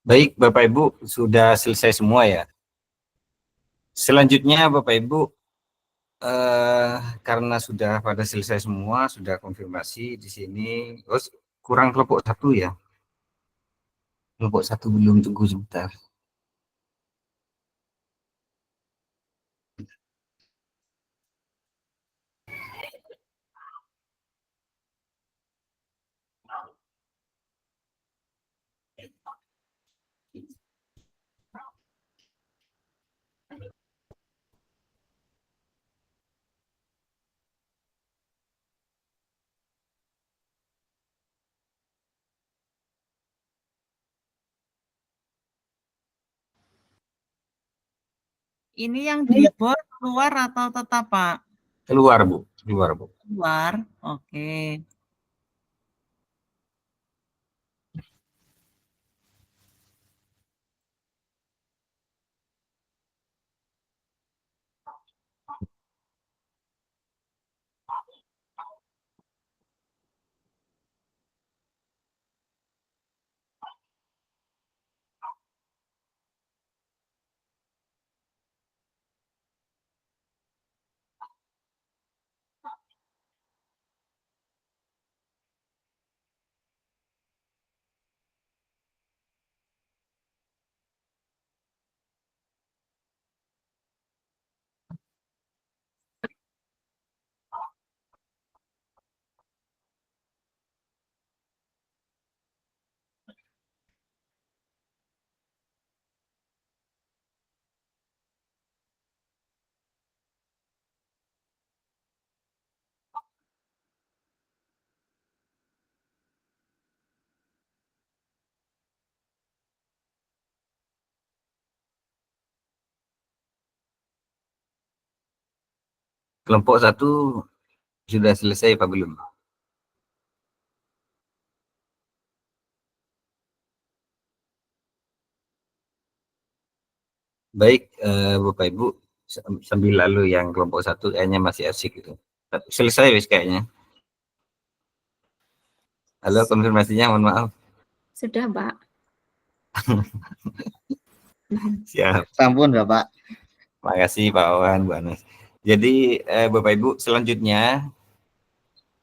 Baik, Bapak Ibu sudah selesai semua ya. Selanjutnya Bapak Ibu karena sudah pada selesai semua, sudah konfirmasi di sini. Terus kurang kelompok satu ya. Kelompok satu belum, tunggu sebentar. Ini yang di board keluar atau tetap, Pak? Keluar Bu, keluar Bu. Keluar. Oke. Kelompok satu sudah selesai Pak belum? Baik, Bapak Ibu, sambil lalu yang kelompok satu kayaknya masih asik gitu. Selesai wis kayaknya. Halo, konfirmasinya mohon maaf. Sudah, Pak. Siap. Sampun Bapak. Makasih Pak Wan, Bu Anas. Jadi Bapak Ibu, selanjutnya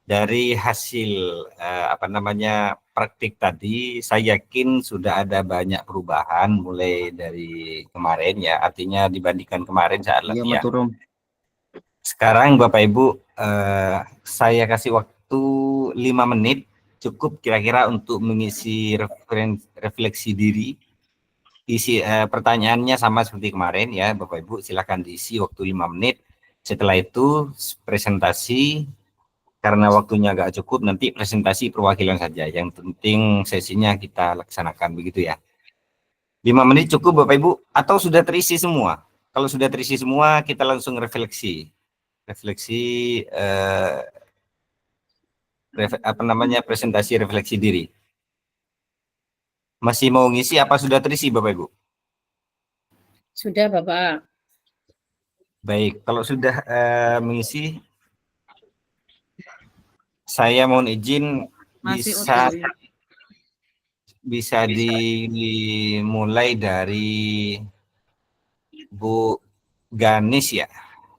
dari hasil praktik tadi, saya yakin sudah ada banyak perubahan mulai dari kemarin ya. Artinya dibandingkan kemarin saat Iya, latihan. Maturun. Sekarang Bapak Ibu, saya kasih waktu 5 menit cukup kira-kira untuk mengisi refleksi diri. Isi pertanyaannya sama seperti kemarin ya, Bapak Ibu silakan diisi waktu 5 menit. Setelah itu presentasi, karena waktunya agak cukup nanti presentasi perwakilan saja. Yang penting sesinya kita laksanakan begitu ya. 5 menit cukup Bapak Ibu atau sudah terisi semua? Kalau sudah terisi semua kita langsung refleksi. Refleksi presentasi refleksi diri. Masih mau ngisi apa sudah terisi Bapak Ibu? Sudah, Bapak. Baik, kalau sudah mengisi, saya mohon izin Masih bisa dimulai dari Bu Ganis ya.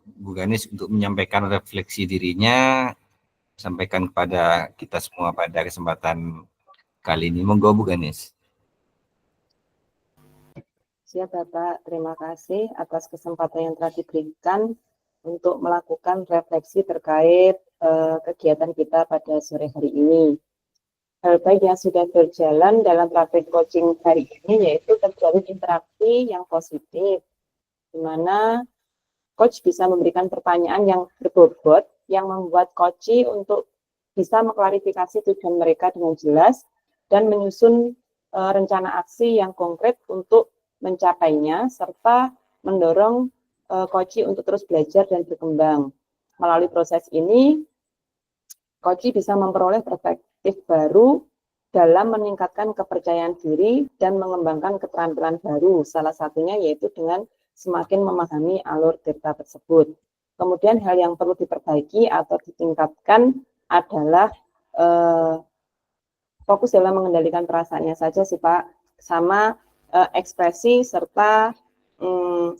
Bu Ganis untuk menyampaikan refleksi dirinya, sampaikan kepada kita semua pada kesempatan kali ini. Monggo Bu Ganis. Siap Bapak, terima kasih atas kesempatan yang telah diberikan untuk melakukan refleksi terkait kegiatan kita pada sore hari ini. Hal baik yang sudah berjalan dalam praktik coaching hari ini yaitu terjalin interaksi yang positif, di mana coach bisa memberikan pertanyaan yang berbobot yang membuat coach untuk bisa mengklarifikasi tujuan mereka dengan jelas dan menyusun rencana aksi yang konkret untuk mencapainya serta mendorong coach untuk terus belajar dan berkembang. Melalui proses ini, coach bisa memperoleh perspektif baru dalam meningkatkan kepercayaan diri dan mengembangkan keterampilan baru. Salah satunya yaitu dengan semakin memahami alur data tersebut. Kemudian hal yang perlu diperbaiki atau ditingkatkan adalah fokus dalam mengendalikan perasaannya saja sih Pak, sama ekspresi serta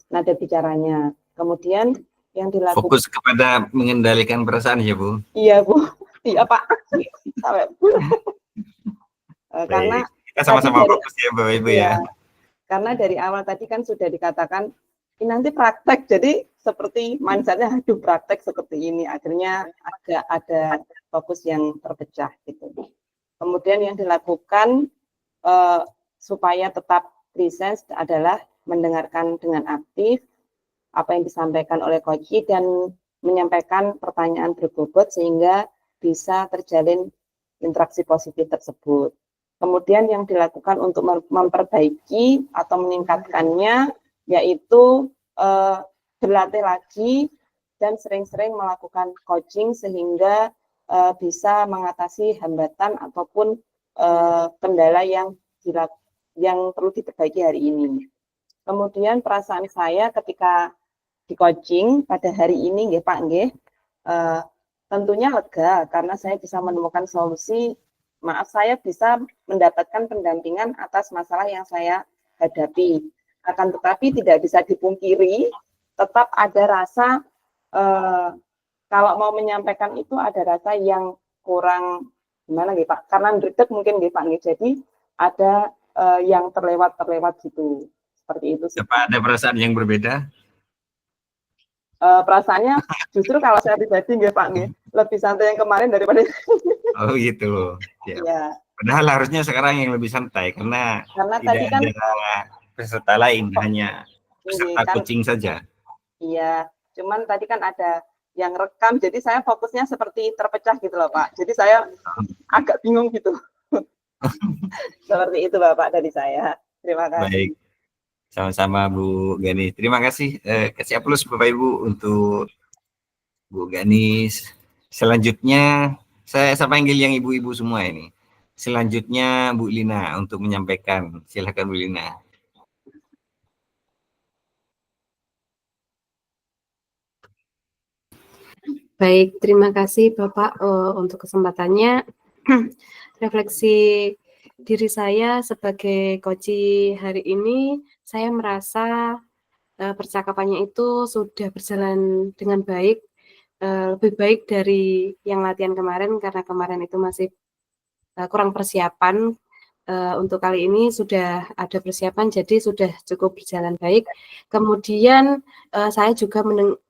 nada bicaranya. Kemudian yang dilakukan fokus kepada mengendalikan perasaan ya Bu. Iya Bu, iya Pak. Sampai Bu. Karena kita sama-sama fokus ya Bapak Ibu ya. Karena dari awal tadi kan sudah dikatakan ini nanti praktek, jadi seperti mindsetnya aduh praktek seperti ini, akhirnya ada fokus yang terpecah gitu. Kemudian yang dilakukan supaya tetap presence adalah mendengarkan dengan aktif apa yang disampaikan oleh coach dan menyampaikan pertanyaan berbobot sehingga bisa terjalin interaksi positif tersebut. Kemudian yang dilakukan untuk memperbaiki atau meningkatkannya yaitu berlatih lagi dan sering-sering melakukan coaching sehingga bisa mengatasi hambatan ataupun kendala yang perlu diperbaiki hari ini. Kemudian perasaan saya ketika di coaching pada hari ini nggih Pak nggih, tentunya lega karena saya bisa menemukan solusi. Maaf, saya bisa mendapatkan pendampingan atas masalah yang saya hadapi. Akan tetapi tidak bisa dipungkiri, tetap ada rasa kalau mau menyampaikan itu ada rasa yang kurang gimana nggih Pak? Karena deket mungkin nggih Pak nggih. Jadi ada yang terlewat gitu. Seperti itu sih. Apa ada perasaan yang berbeda? Perasaannya justru kalau saya pribadi nggih Pak nggih, lebih santai yang kemarin daripada Oh gitu. Ya. Padahal harusnya sekarang yang lebih santai karena tidak tadi kan ada peserta lain, hanya peserta coaching saja. Iya, cuman tadi kan ada yang rekam, jadi saya fokusnya seperti terpecah gitu loh Pak. Jadi saya agak bingung gitu. Seperti itu Bapak dari saya. Terima kasih. Baik. Sama-sama Bu Ganis. Terima kasih. Kasih aplaus Bapak Ibu untuk Bu Ganis. Selanjutnya saya panggil yang ibu-ibu semua ini. Selanjutnya Bu Lina untuk menyampaikan. Silakan Bu Lina. Baik, terima kasih Bapak untuk kesempatannya. Refleksi diri saya sebagai coach hari ini, saya merasa percakapannya itu sudah berjalan dengan baik, lebih baik dari yang latihan kemarin karena kemarin itu masih kurang persiapan. Untuk kali ini sudah ada persiapan, jadi sudah cukup berjalan baik. Kemudian saya juga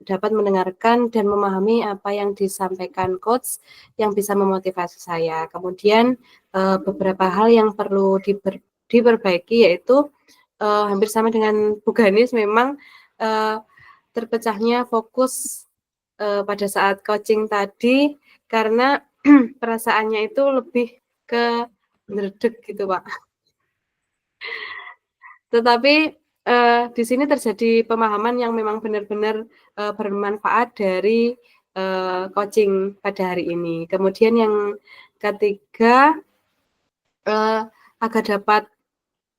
dapat mendengarkan dan memahami apa yang disampaikan coach yang bisa memotivasi saya. Kemudian beberapa hal yang perlu diperbaiki yaitu hampir sama dengan Bu Ganis, memang terpecahnya fokus pada saat coaching tadi karena perasaannya itu lebih ke ngeredek gitu Pak. Tetapi di sini terjadi pemahaman yang memang benar-benar bermanfaat dari coaching pada hari ini. Kemudian yang ketiga, agar dapat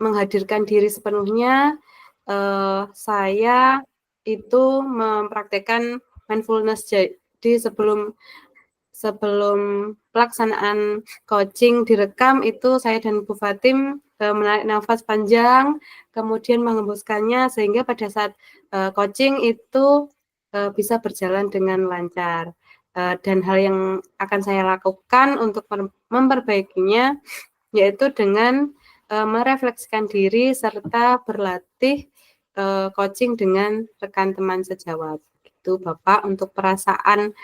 menghadirkan diri sepenuhnya, saya itu mempraktekkan mindfulness. Jadi sebelum pelaksanaan coaching direkam itu saya dan Bu Fatim menarik nafas panjang, kemudian mengembuskannya sehingga pada saat coaching itu bisa berjalan dengan lancar. Dan hal yang akan saya lakukan untuk memperbaikinya yaitu dengan merefleksikan diri serta berlatih coaching dengan rekan teman sejawat. Itu Bapak untuk perasaan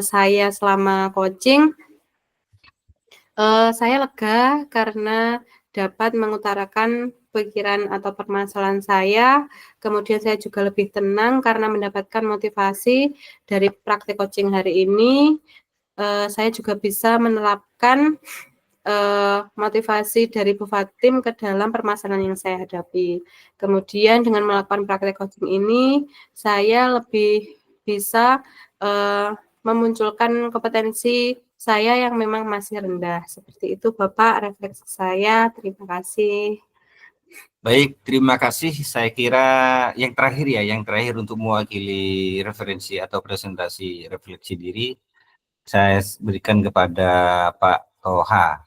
saya selama coaching. Saya lega karena dapat mengutarakan pikiran atau permasalahan saya. Kemudian saya juga lebih tenang karena mendapatkan motivasi dari praktik coaching hari ini. Saya juga bisa menerapkan motivasi dari Bu Fatim ke dalam permasalahan yang saya hadapi. Kemudian dengan melakukan praktek coaching ini, saya lebih bisa memunculkan kompetensi saya yang memang masih rendah. Seperti itu Bapak refleksi saya. Terima kasih. Baik, terima kasih. Saya kira yang terakhir untuk mewakili referensi atau presentasi refleksi diri, saya berikan kepada Pak Toha.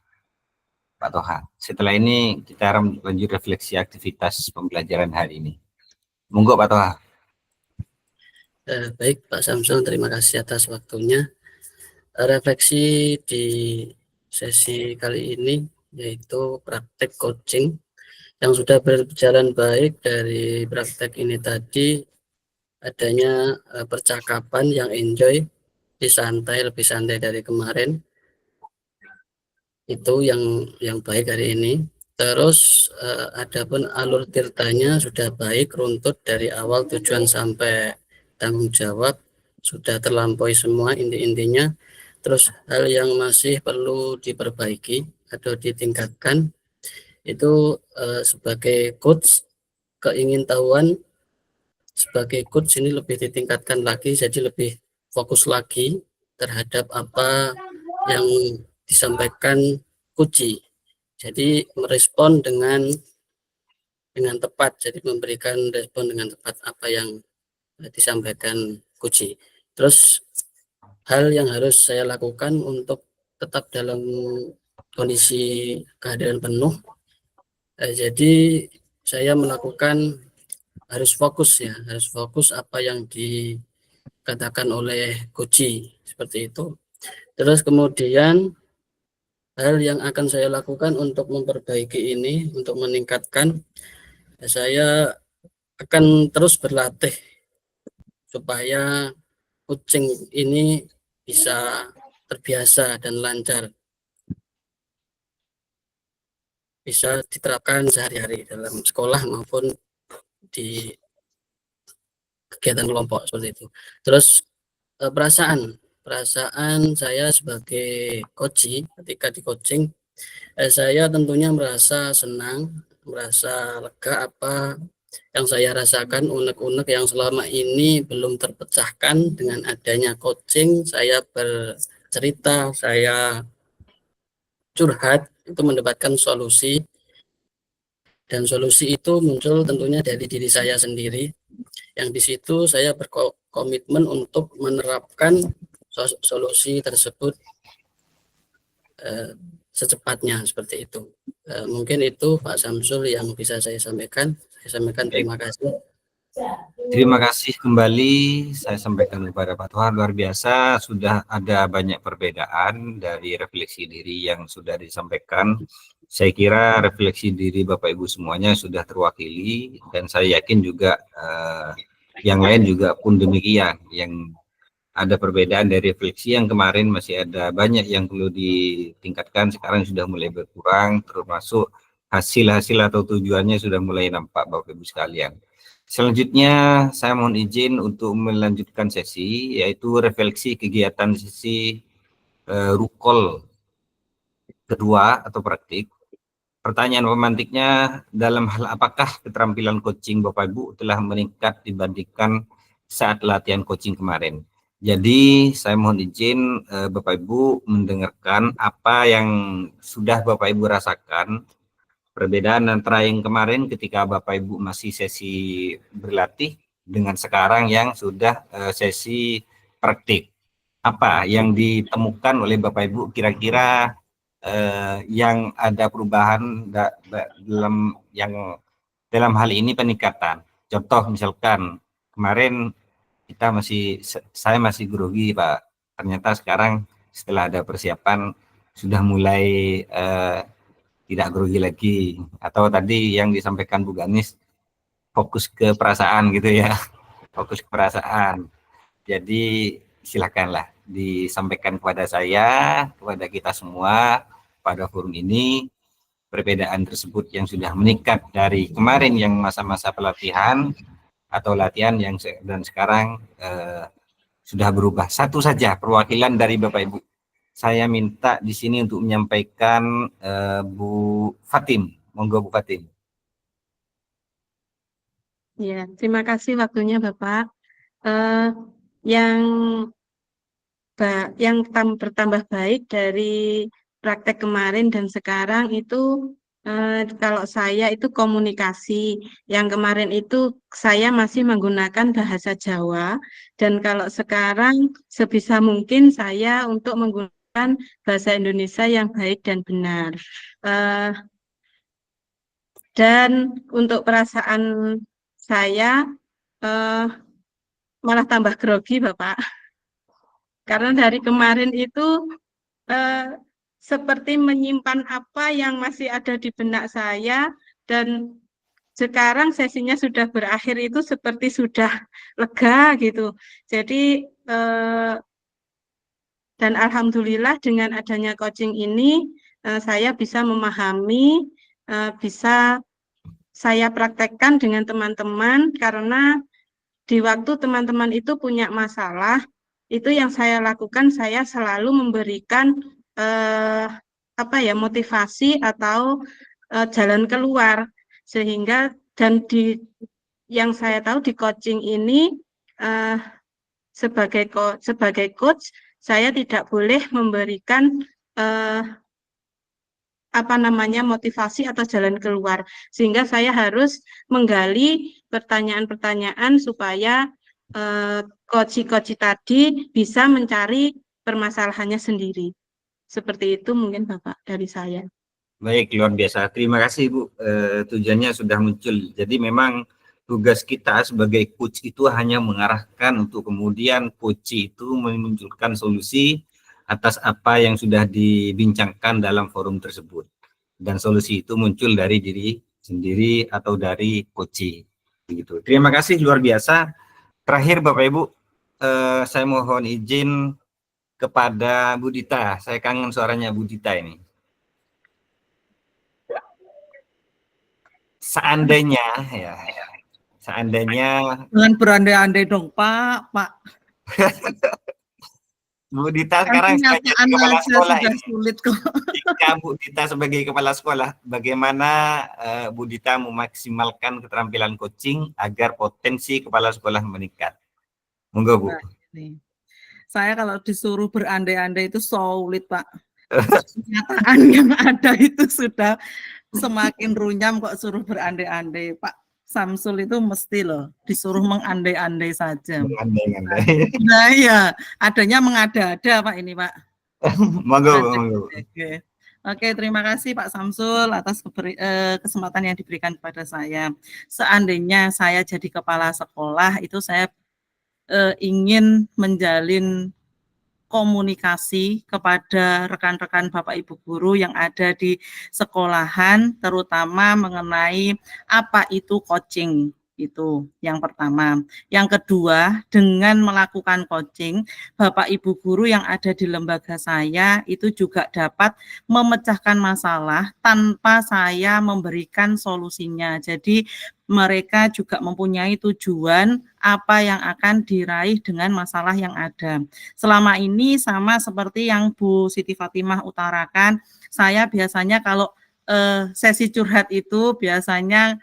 Pak Toha, setelah ini kita lanjut refleksi aktivitas pembelajaran hari ini. Monggo Pak Toha. Baik Pak Samsul, terima kasih atas waktunya. Refleksi di sesi kali ini yaitu praktek coaching yang sudah berjalan baik. Dari praktek ini tadi adanya percakapan yang enjoy, lebih santai dari kemarin, itu yang baik hari ini. Terus adapun alur tirtanya sudah baik, runtut dari awal tujuan sampai tanggung jawab sudah terlampaui semua inti-intinya. Terus hal yang masih perlu diperbaiki atau ditingkatkan itu sebagai coach, keingintahuan sebagai coach ini lebih ditingkatkan lagi, jadi lebih fokus lagi terhadap apa yang disampaikan coach. Jadi merespon dengan tepat, jadi memberikan respon dengan tepat apa yang disampaikan coach. Terus hal yang harus saya lakukan untuk tetap dalam kondisi kehadiran penuh. Jadi saya melakukan harus fokus apa yang dikatakan oleh coach, seperti itu. Terus kemudian hal yang akan saya lakukan untuk memperbaiki ini, untuk meningkatkan, saya akan terus berlatih supaya coaching ini bisa terbiasa dan lancar, bisa diterapkan sehari-hari dalam sekolah maupun di kegiatan kelompok seperti itu. Terus perasaan saya sebagai coach ketika di coaching, saya tentunya merasa senang, merasa lega apa yang saya rasakan, unek-unek yang selama ini belum terpecahkan dengan adanya coaching. Saya bercerita, saya curhat, itu mendapatkan solusi, dan solusi itu muncul tentunya dari diri saya sendiri, yang di situ saya berkomitmen untuk menerapkan solusi tersebut secepatnya, seperti itu. Mungkin itu Pak Samsul yang bisa saya sampaikan. Terima kasih. Terima kasih kembali. Saya sampaikan kepada Pak Tuhan, luar biasa, sudah ada banyak perbedaan dari refleksi diri yang sudah disampaikan. Saya kira refleksi diri Bapak Ibu semuanya sudah terwakili, dan saya yakin juga yang lain juga pun demikian. Yang ada perbedaan dari refleksi yang kemarin masih ada banyak yang perlu ditingkatkan, sekarang sudah mulai berkurang, termasuk hasil-hasil atau tujuannya sudah mulai nampak Bapak Ibu sekalian. Selanjutnya saya mohon izin untuk melanjutkan sesi, yaitu refleksi kegiatan sesi rukol kedua atau praktik. Pertanyaan pemantiknya, dalam hal apakah keterampilan coaching Bapak Ibu telah meningkat dibandingkan saat latihan coaching kemarin? Jadi saya mohon izin Bapak Ibu mendengarkan apa yang sudah Bapak Ibu rasakan Perbedaan antara yang kemarin ketika Bapak Ibu masih sesi berlatih dengan sekarang yang sudah sesi praktik. Apa yang ditemukan oleh Bapak Ibu kira-kira yang ada perubahan dalam hal ini peningkatan? Contoh misalkan kemarin saya masih grogi Pak. Ternyata sekarang setelah ada persiapan sudah mulai tidak grogi lagi. Atau tadi yang disampaikan Bu Ganis, fokus ke perasaan gitu ya. Fokus ke perasaan. Jadi silakanlah disampaikan kepada saya, kepada kita semua pada forum ini, perbedaan tersebut yang sudah meningkat dari kemarin yang masa-masa pelatihan atau latihan yang dan sekarang sudah berubah. Satu saja perwakilan dari Bapak Ibu. Saya minta di sini untuk menyampaikan Bu Fatim. Monggo Bu Fatim. Ya, terima kasih waktunya Bapak. Yang bertambah baik dari praktek kemarin dan sekarang itu kalau saya itu komunikasi. Yang kemarin itu saya masih menggunakan bahasa Jawa dan kalau sekarang sebisa mungkin saya untuk menggunakan bahasa Indonesia yang baik dan benar. Dan untuk perasaan saya malah tambah grogi Bapak. Karena dari kemarin itu seperti menyimpan apa yang masih ada di benak saya dan sekarang sesinya sudah berakhir itu seperti sudah lega gitu. Jadi dan alhamdulillah dengan adanya coaching ini saya bisa memahami, bisa saya praktekkan dengan teman-teman karena di waktu teman-teman itu punya masalah, itu yang saya lakukan, saya selalu memberikan motivasi atau jalan keluar sehingga dan yang saya tahu di coaching ini sebagai coach saya tidak boleh memberikan motivasi atau jalan keluar sehingga saya harus menggali pertanyaan-pertanyaan supaya coach tadi bisa mencari permasalahannya sendiri. Seperti itu mungkin Bapak dari saya. Baik, luar biasa. Terima kasih Bu. Tujuannya sudah muncul. Jadi memang tugas kita sebagai coach itu hanya mengarahkan untuk kemudian coach itu memunculkan solusi atas apa yang sudah dibincangkan dalam forum tersebut. Dan solusi itu muncul dari diri sendiri atau dari coach. Begitu. Terima kasih, luar biasa. Terakhir Bapak Ibu, saya mohon izin kepada Bu Dita. Saya kangen suaranya Bu Dita ini. Seandainya jangan berandai-andai dong Pak. Bu Dita sekarang sebagai kepala sekolah ini. Sulit kok. Jika Bu Dita sebagai kepala sekolah, bagaimana Bu Dita memaksimalkan keterampilan coaching agar potensi kepala sekolah meningkat? Monggo Bu. Saya kalau disuruh berandai-andai itu sulit Pak. Kenyataan yang ada itu sudah semakin runyam kok suruh berandai-andai. Pak Samsul itu mesti loh disuruh mengandai-andai saja. Mengandai-andai. Nah ya, adanya mengada-ada Pak ini Pak. Monggo. Oke, terima kasih Pak Samsul atas kesempatan yang diberikan kepada saya. Seandainya saya jadi kepala sekolah itu saya ingin menjalin komunikasi kepada rekan-rekan Bapak Ibu guru yang ada di sekolahan, terutama mengenai apa itu coaching. Itu yang pertama. Yang kedua, dengan melakukan coaching, Bapak Ibu guru yang ada di lembaga saya itu juga dapat memecahkan masalah tanpa saya memberikan solusinya. Jadi mereka juga mempunyai tujuan apa yang akan diraih dengan masalah yang ada. Selama ini sama seperti yang Bu Siti Fatimah utarakan, saya biasanya kalau sesi curhat itu biasanya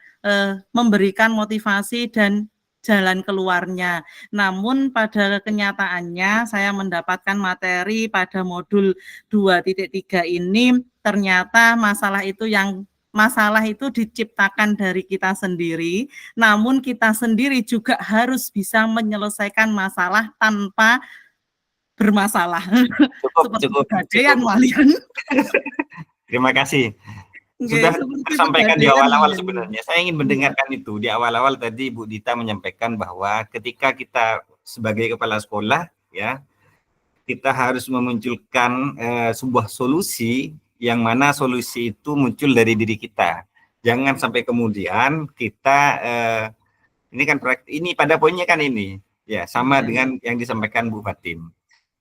memberikan motivasi dan jalan keluarnya. Namun pada kenyataannya saya mendapatkan materi pada modul 2.3 ini ternyata masalah itu yang masalah itu diciptakan dari kita sendiri, namun kita sendiri juga harus bisa menyelesaikan masalah tanpa bermasalah. Cukup. Pegadaian walian. Terima kasih. Oke, Sudah seperti sampaikan di pegadaian awal-awal walian. sebenarnya. Saya ingin mendengarkan itu. Di awal-awal tadi Bu Dita menyampaikan bahwa ketika kita sebagai kepala sekolah, ya, kita harus memunculkan sebuah solusi yang mana solusi itu muncul dari diri kita. Jangan sampai kemudian kita ini kan ini pada poinnya kan ini ya sama dengan yang disampaikan Bu Fatim.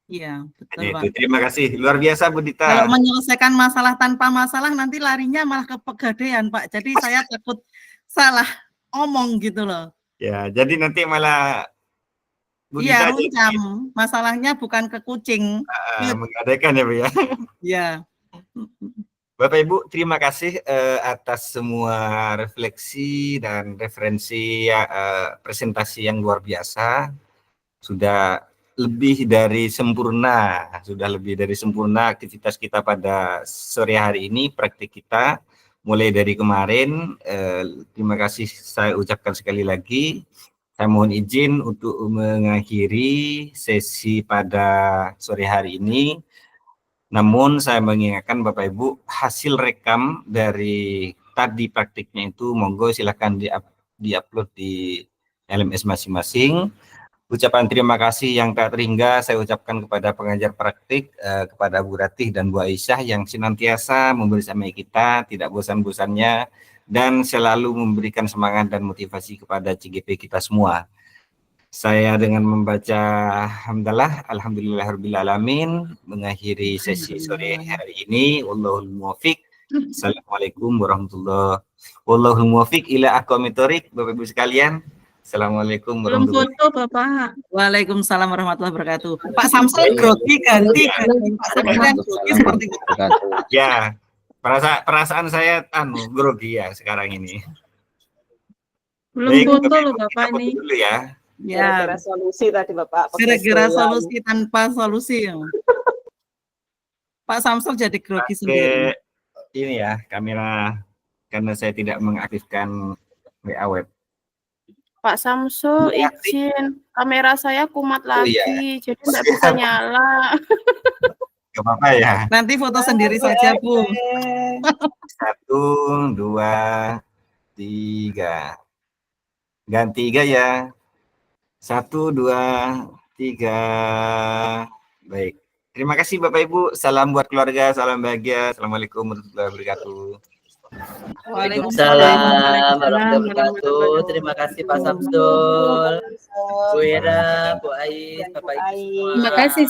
Iya, betul Jadi Pak. itu, terima kasih. Luar biasa Bu Dita. Kalau menyelesaikan masalah tanpa masalah nanti larinya malah ke pegadaian, Pak. Jadi saya takut salah omong gitu loh. Ya, jadi nanti malah Bu Iya, Dita runcam. Masalahnya bukan ke kucing. menggadaikan ya Bu ya. Iya. Bapak Ibu, terima kasih atas semua refleksi dan referensi presentasi yang luar biasa. Sudah lebih dari sempurna aktivitas kita pada sore hari ini, praktik kita mulai dari kemarin. Terima kasih saya ucapkan sekali lagi. Saya mohon izin untuk mengakhiri sesi pada sore hari ini. Namun saya mengingatkan Bapak Ibu, hasil rekam dari tadi praktiknya itu monggo silahkan di-upload di LMS masing-masing. Ucapan terima kasih yang tak terhingga saya ucapkan kepada pengajar praktik, kepada Bu Ratih dan Bu Aisyah yang senantiasa membersamai kita, tidak bosan-bosannya, dan selalu memberikan semangat dan motivasi kepada CGP kita semua. Saya dengan membaca hamdalah, alhamdulillahirrabbilalamin, mengakhiri sesi sore hari ini. Wallahul muwaffiq. Assalamualaikum warahmatullahi wabarakatuh. Wallahul muwaffiq ila aqwamit thoriq. Bapak Ibu sekalian, assalamualaikum warahmatullahi wabarakatuh. Bapak. Waalaikumsalam warahmatullahi wabarakatuh. Pak Samsul grogi ganti Pak Samsul grogi seperti itu. Ya, perasaan saya grogi ya sekarang ini. Belum Baik, foto Bapak loh Ibu, Bapak kita foto ini. dulu ya. Gara-gara solusi tadi Bapak. Gara-gara solusi tanpa solusi. Pak Samsul jadi grogi sendiri. Ini ya kamera karena saya tidak mengaktifkan WA web. Pak Samsul izin kamera saya kumat lagi, jadi nggak bisa nyala. Gak apa-apa ya. Nanti foto sendiri saja, Bu. 1, 2, 3. Ganti 3 ya. 1, 2, 3. Baik. Terima kasih Bapak Ibu. Salam buat keluarga, salam bahagia. Assalamualaikum warahmatullahi wabarakatuh. Waalaikumsalam warahmatullahi wabarakatuh. Terima kasih Pak Samsul, Bu Hera, Bu Ais, Bapak Ibu semua. Terima kasih